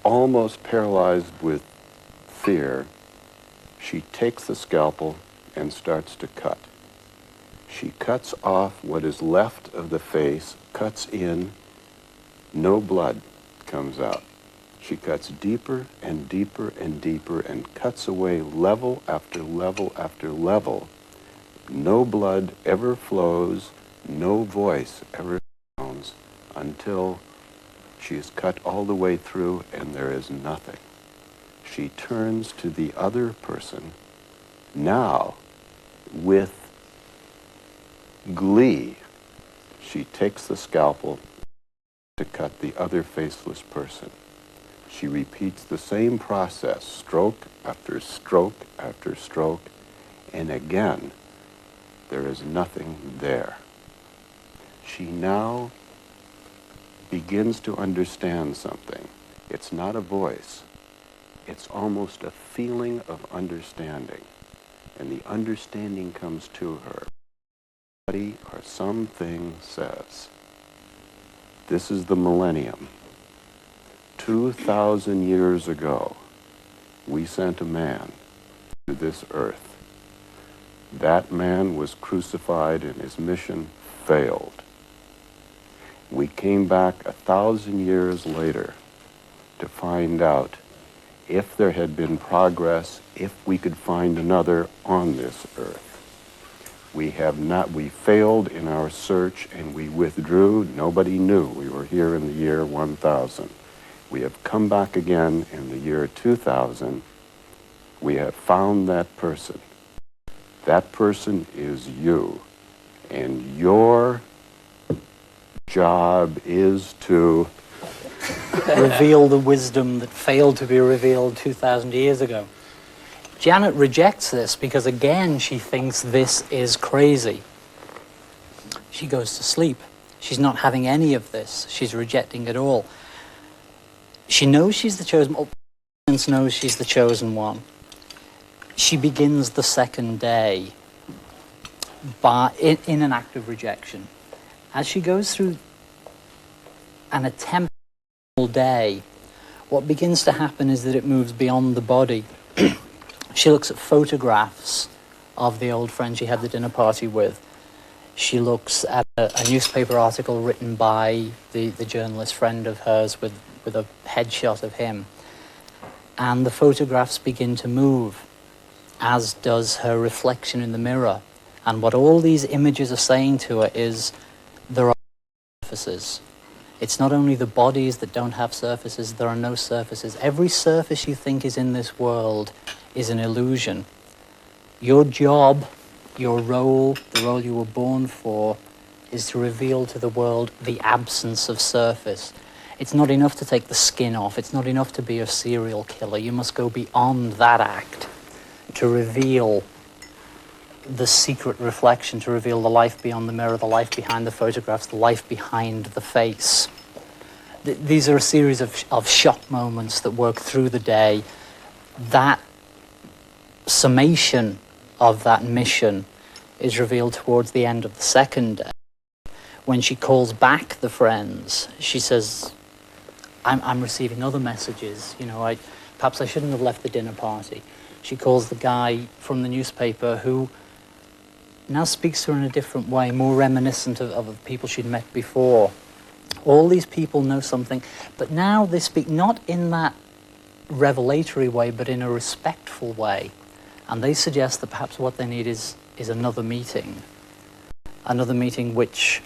Almost paralyzed with fear, she takes the scalpel and starts to cut. She cuts off what is left of the face, cuts in, no blood comes out. She cuts deeper and deeper and deeper and cuts away level after level after level. No blood ever flows, no voice ever sounds until she is cut all the way through and there is nothing. She turns to the other person, now with glee. She takes the scalpel to cut the other faceless person. She repeats the same process, stroke after stroke after stroke, and again, there is nothing there. She now begins to understand something. It's not a voice. It's almost a feeling of understanding. And the understanding comes to her. Somebody or something says, this is the millennium. 2,000 years ago, we sent a man to this earth. That man was crucified and his mission failed. We came back 1,000 years later to find out if there had been progress, if we could find another on this earth. We failed in our search and we withdrew. Nobody knew we were here in the year 1000. We have come back again in the year 2000. We have found that person. That person is you. And your job is to reveal the wisdom that failed to be revealed 2,000 years ago. Janet rejects this because, again, she thinks this is crazy. She goes to sleep. She's not having any of this. She's rejecting it all. She knows she's the chosen one. Knows she's the chosen one. She begins the second day in an act of rejection. As she goes through an attempt all day, what begins to happen is that it moves beyond the body. She looks at photographs of the old friend she had the dinner party with. She looks at a newspaper article written by the journalist friend of hers with a headshot of him. And the photographs begin to move, as does her reflection in the mirror. And what all these images are saying to her is, there are surfaces. It's not only the bodies that don't have surfaces, there are no surfaces. Every surface you think is in this world is an illusion. Your job, your role, the role you were born for, is to reveal to the world the absence of surface. It's not enough to take the skin off. It's not enough to be a serial killer. You must go beyond that act to reveal the secret reflection, to reveal the life beyond the mirror, the life behind the photographs, the life behind the face. These are a series of shock moments that work through the day. That summation of that mission is revealed towards the end of the second day. When she calls back the friends, she says, I'm receiving other messages. You know, perhaps I shouldn't have left the dinner party. She calls the guy from the newspaper who now speaks to her in a different way, more reminiscent of the people she'd met before. All these people know something, but now they speak not in that revelatory way, but in a respectful way. And they suggest that perhaps what they need is another meeting which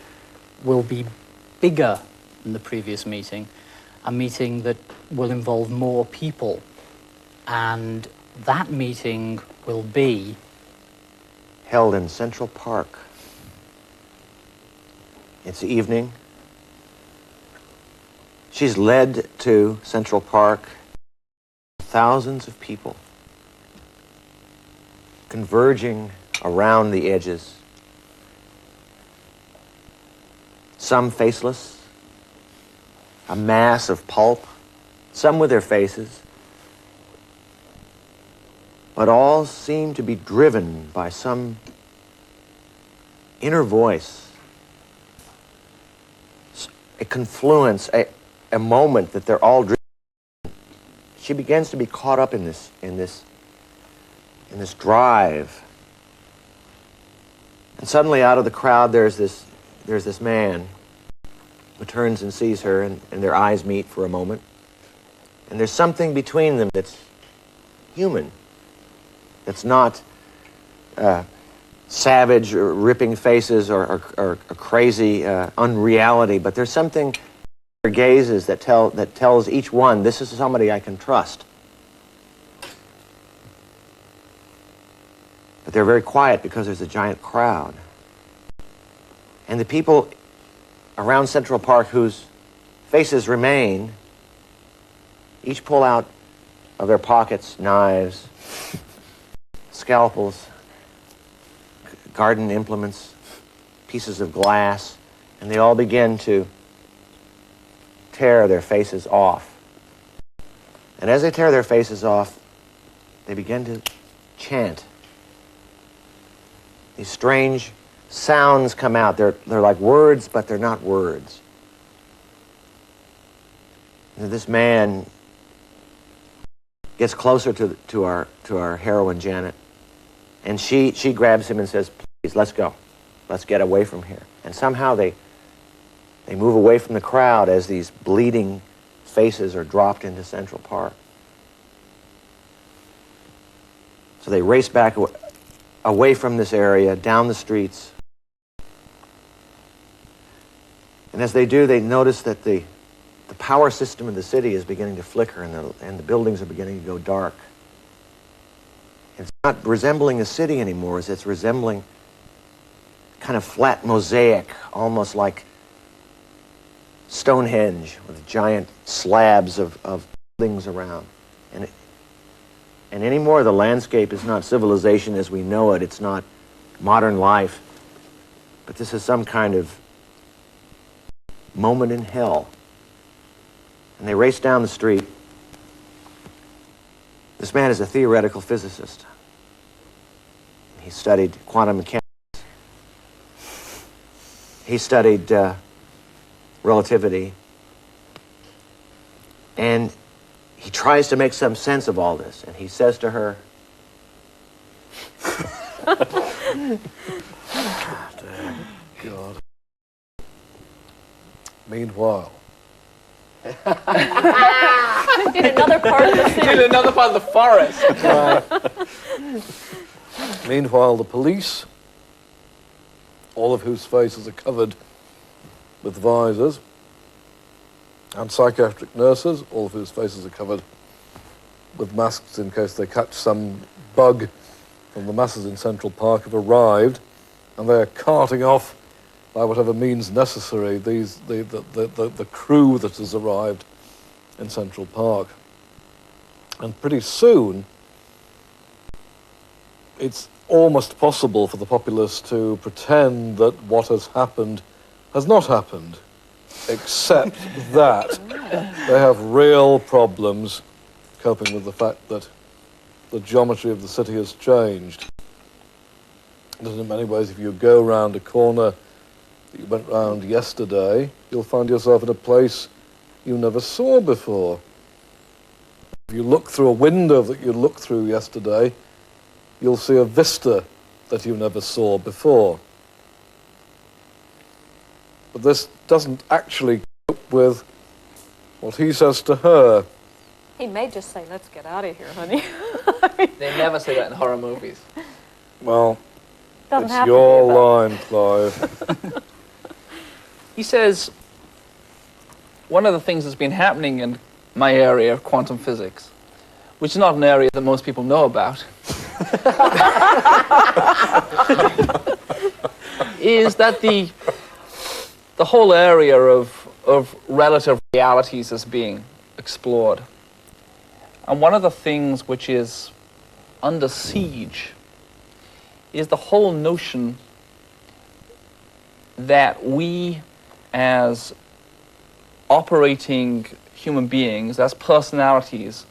will be bigger than the previous meeting, a meeting that will involve more people. And that meeting will be held in Central Park. It's evening. She's led to Central Park. Thousands of people converging around the edges. Some faceless, a mass of pulp, some with their faces, but all seem to be driven by some inner voice, a confluence, a moment that they're all driven. She begins to be caught up in this drive. And suddenly out of the crowd there's this man who turns and sees her, and their eyes meet for a moment. And there's something between them that's human, that's not savage or ripping faces or crazy unreality, but there's something in their gazes that tells each one, this is somebody I can trust. But they're very quiet because there's a giant crowd. And the people around Central Park whose faces remain, each pull out of their pockets knives, scalpels, garden implements, pieces of glass, and they all begin to tear their faces off. And as they tear their faces off, they begin to chant. These strange sounds come out. They're like words, but they're not words. And this man gets closer to our heroine, Janet, and she grabs him and says, please, let's go. Let's get away from here. And somehow they move away from the crowd as these bleeding faces are dropped into Central Park. So they race back away from this area, down the streets. And as they do, they notice that the power system of the city is beginning to flicker, and the buildings are beginning to go dark. It's not resembling a city anymore, it's resembling kind of flat mosaic, almost like Stonehenge, with giant slabs of buildings around. And anymore, the landscape is not civilization as we know it. It's not modern life. But this is some kind of moment in hell. And they race down the street. This man is a theoretical physicist. He studied quantum mechanics. He studied relativity. And he tries to make some sense of all this, and he says to her, God. Meanwhile. In another part of the city. In another part of the forest. Meanwhile, the police, all of whose faces are covered with visors, and psychiatric nurses, all of whose faces are covered with masks in case they catch some bug from the masses in Central Park, have arrived, and they are carting off by whatever means necessary the crew that has arrived in Central Park. And pretty soon, it's almost possible for the populace to pretend that what has happened has not happened, except that they have real problems coping with the fact that the geometry of the city has changed. That in many ways, if you go round a corner that you went round yesterday, you'll find yourself in a place you never saw before. If you look through a window that you looked through yesterday, you'll see a vista that you never saw before. But this doesn't actually cope with what he says to her. He may just say, let's get out of here, honey. They never say that in horror movies. Well, Doesn't it's have to your be, but- line, Clive. He says, one of the things that's been happening in my area of quantum physics, which is not an area that most people know about, is that the whole area of relative realities is being explored. And one of the things which is under siege is the whole notion that we as operating human beings, as personalities,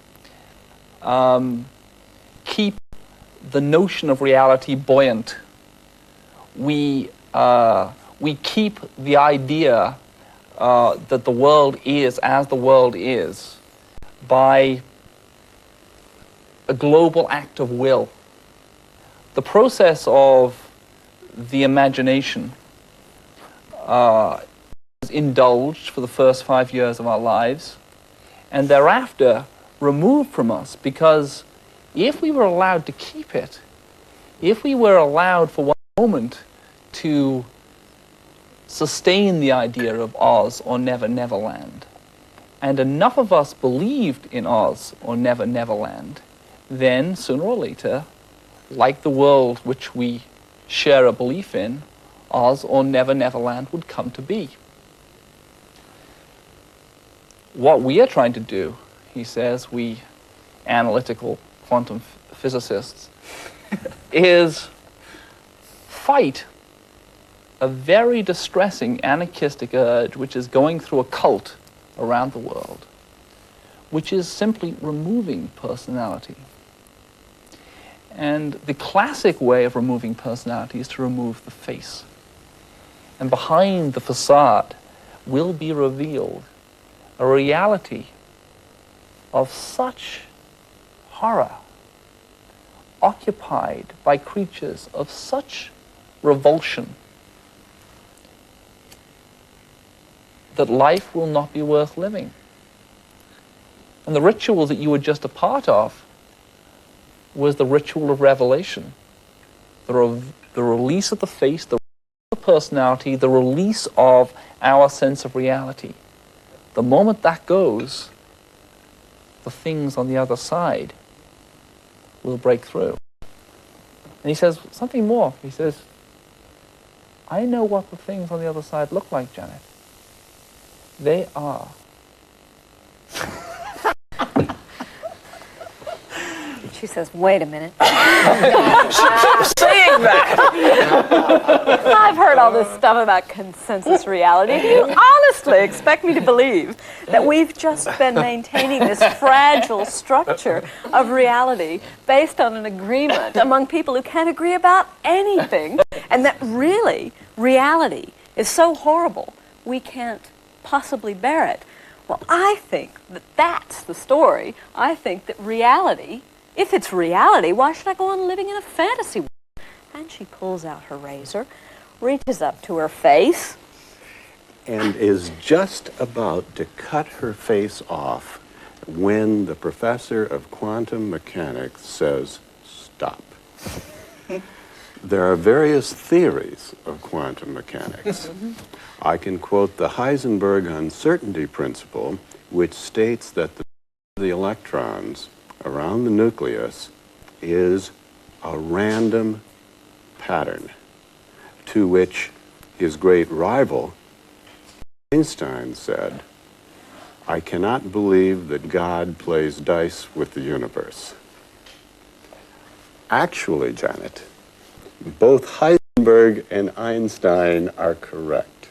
keep the notion of reality buoyant. We keep the idea that the world is as the world is by a global act of will. The process of the imagination is indulged for the first 5 years of our lives, and thereafter removed from us, because if we were allowed to keep it, if we were allowed for one moment to sustain the idea of Oz or Never Neverland, and enough of us believed in Oz or Never Neverland, then sooner or later, like the world which we share a belief in, Oz or Never Neverland would come to be. What we are trying to do, he says, we analytical quantum physicists, is fight a very distressing anarchistic urge which is going through a cult around the world, which is simply removing personality. And the classic way of removing personality is to remove the face. And behind the facade will be revealed a reality of such horror, occupied by creatures of such revulsion, that life will not be worth living. And the ritual that you were just a part of was the ritual of revelation, the release of the face, the release of personality, the release of our sense of reality. The moment that goes, the things on the other side will break through. And he says something more. He says, I know what the things on the other side look like, Janet. They are. She says, wait a minute. She keeps saying that! I've heard all this stuff about consensus reality. Do you honestly expect me to believe that we've just been maintaining this fragile structure of reality based on an agreement among people who can't agree about anything, and that really reality is so horrible we can't possibly bear it? Well, I think that that's the story. I think that reality, if it's reality, why should I go on living in a fantasy world? And she pulls out her razor, reaches up to her face, and is just about to cut her face off when the professor of quantum mechanics says, stop. There are various theories of quantum mechanics. I can quote the Heisenberg uncertainty principle, which states that the electrons around the nucleus is a random pattern, to which his great rival, Einstein, said, I cannot believe that God plays dice with the universe. Actually, Janet, both Heisenberg and Einstein are correct.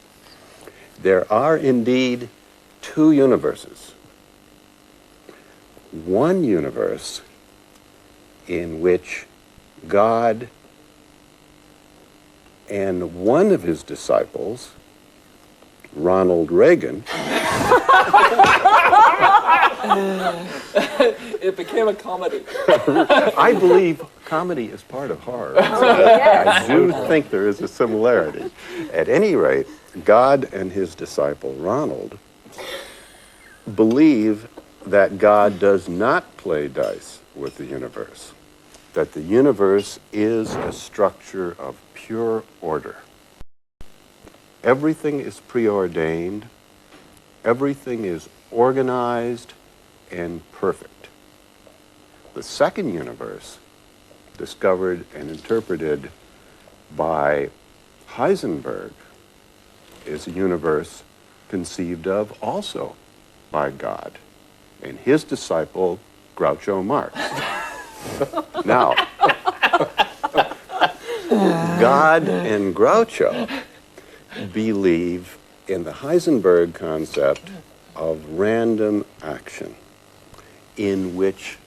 There are indeed two universes. One universe in which God and one of his disciples Ronald Reagan. It became a comedy. I believe comedy is part of horror. I do think there is a similarity. At any rate, God and his disciple Ronald believe that God does not play dice with the universe, that the universe is a structure of pure order. Everything is preordained, everything is organized and perfect. The second universe, discovered and interpreted by Heisenberg, is a universe conceived of also by God and his disciple, Groucho Marx. Now, God and Groucho believe in the Heisenberg concept of random action, in which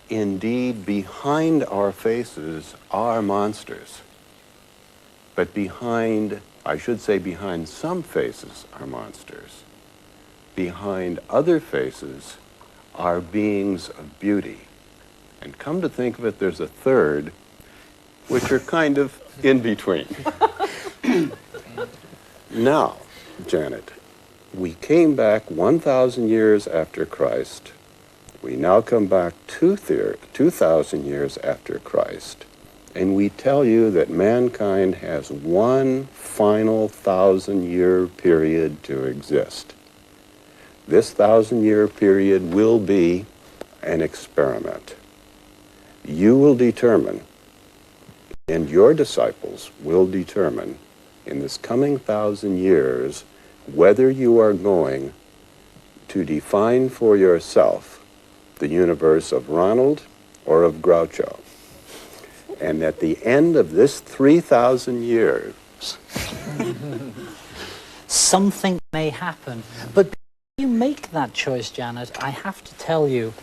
indeed behind our faces are monsters, but behind, I should say behind some faces are monsters. Behind other faces are beings of beauty. And come to think of it, there's a third, which are kind of in between. Now, Janet, we came back 1,000 years after Christ. We now come back 2,000 years after Christ. And we tell you that mankind has one final 1,000-year period to exist. This 1,000-year period will be an experiment. You will determine, and your disciples will determine, in this coming 1,000 years, whether you are going to define for yourself the universe of Ronald or of Groucho. And at the end of this 3,000 years, something may happen. But before you make that choice, Janet, I have to tell you,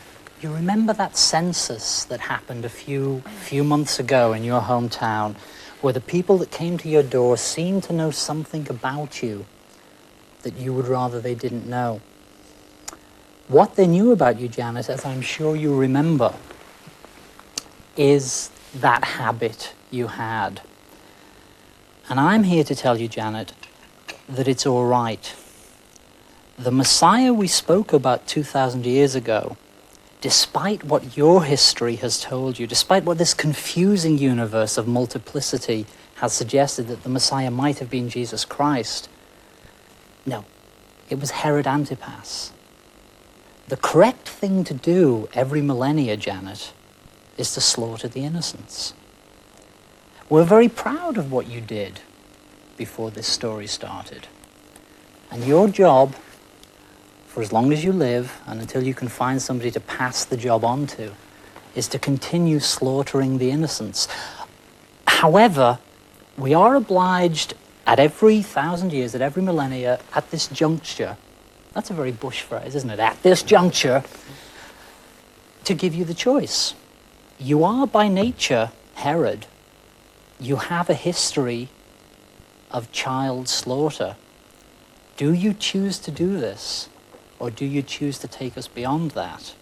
you remember that census that happened a few months ago in your hometown, where the people that came to your door seemed to know something about you that you would rather they didn't know. What they knew about you, Janet, as I'm sure you remember, is that habit you had. And I'm here to tell you, Janet, that it's all right. The Messiah we spoke about 2,000 years ago, despite what your history has told you, despite what this confusing universe of multiplicity has suggested that the Messiah might have been Jesus Christ, no, it was Herod Antipas. The correct thing to do every millennia, Janet, is to slaughter the innocents. We're very proud of what you did before this story started. And your job, for as long as you live and until you can find somebody to pass the job on to, is to continue slaughtering the innocents. However, we are obliged at every 1,000 years, at every millennia, at this juncture, that's a very Bush phrase, isn't it? At this juncture, to give you the choice. You are by nature Herod. You have a history of child slaughter. Do you choose to do this? Or do you choose to take us beyond that?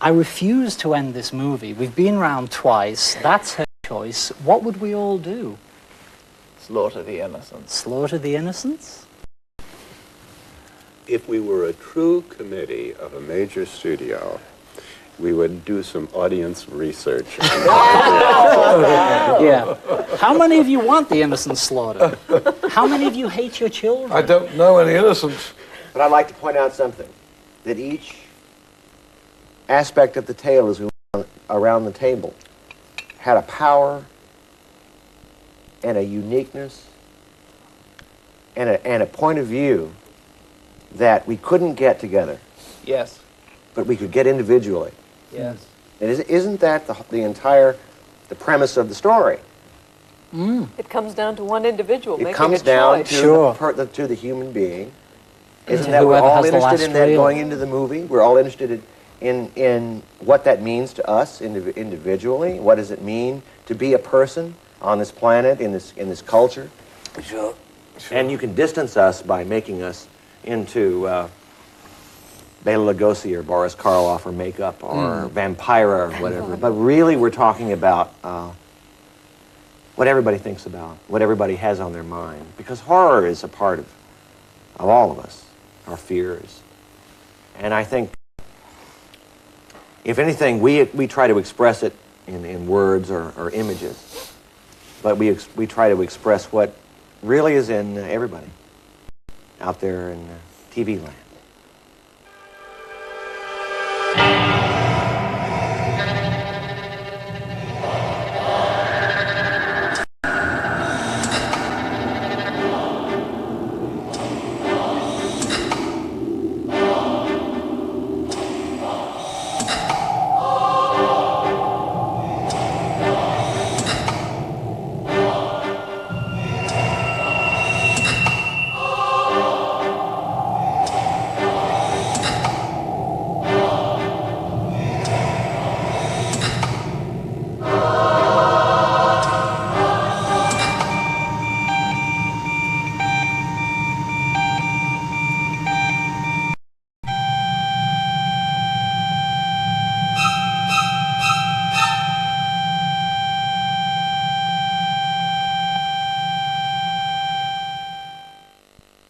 I refuse to end this movie. We've been round twice. That's her choice. What would we all do? Slaughter the innocents. Slaughter the innocents? if we were a true committee of a major studio, we would do some audience research. Yeah. How many of you want the innocent slaughtered? How many of you hate your children? I don't know any innocents. But I'd like to point out something, that each aspect of the tale as we went around the table had a power and a uniqueness and a point of view that we couldn't get together. Yes. But we could get individually. Yes. And isn't that the premise of the story? Mm. It comes down to one individual It making comes a down choice. to the human being. Isn't To that we're whoever all has the interested last in that reel. going into the movie? We're all interested in what that means to us individually. What does it mean to be a person on this planet, in this culture? Sure. And you can distance us by making us into Bela Lugosi or Boris Karloff or makeup or Vampira or whatever. But really we're talking about what everybody thinks about, what everybody has on their mind. Because horror is a part of all of us, our fears. And I think, if anything, we try to express it in words or images. But we try to express what really is in everybody out there in TV land.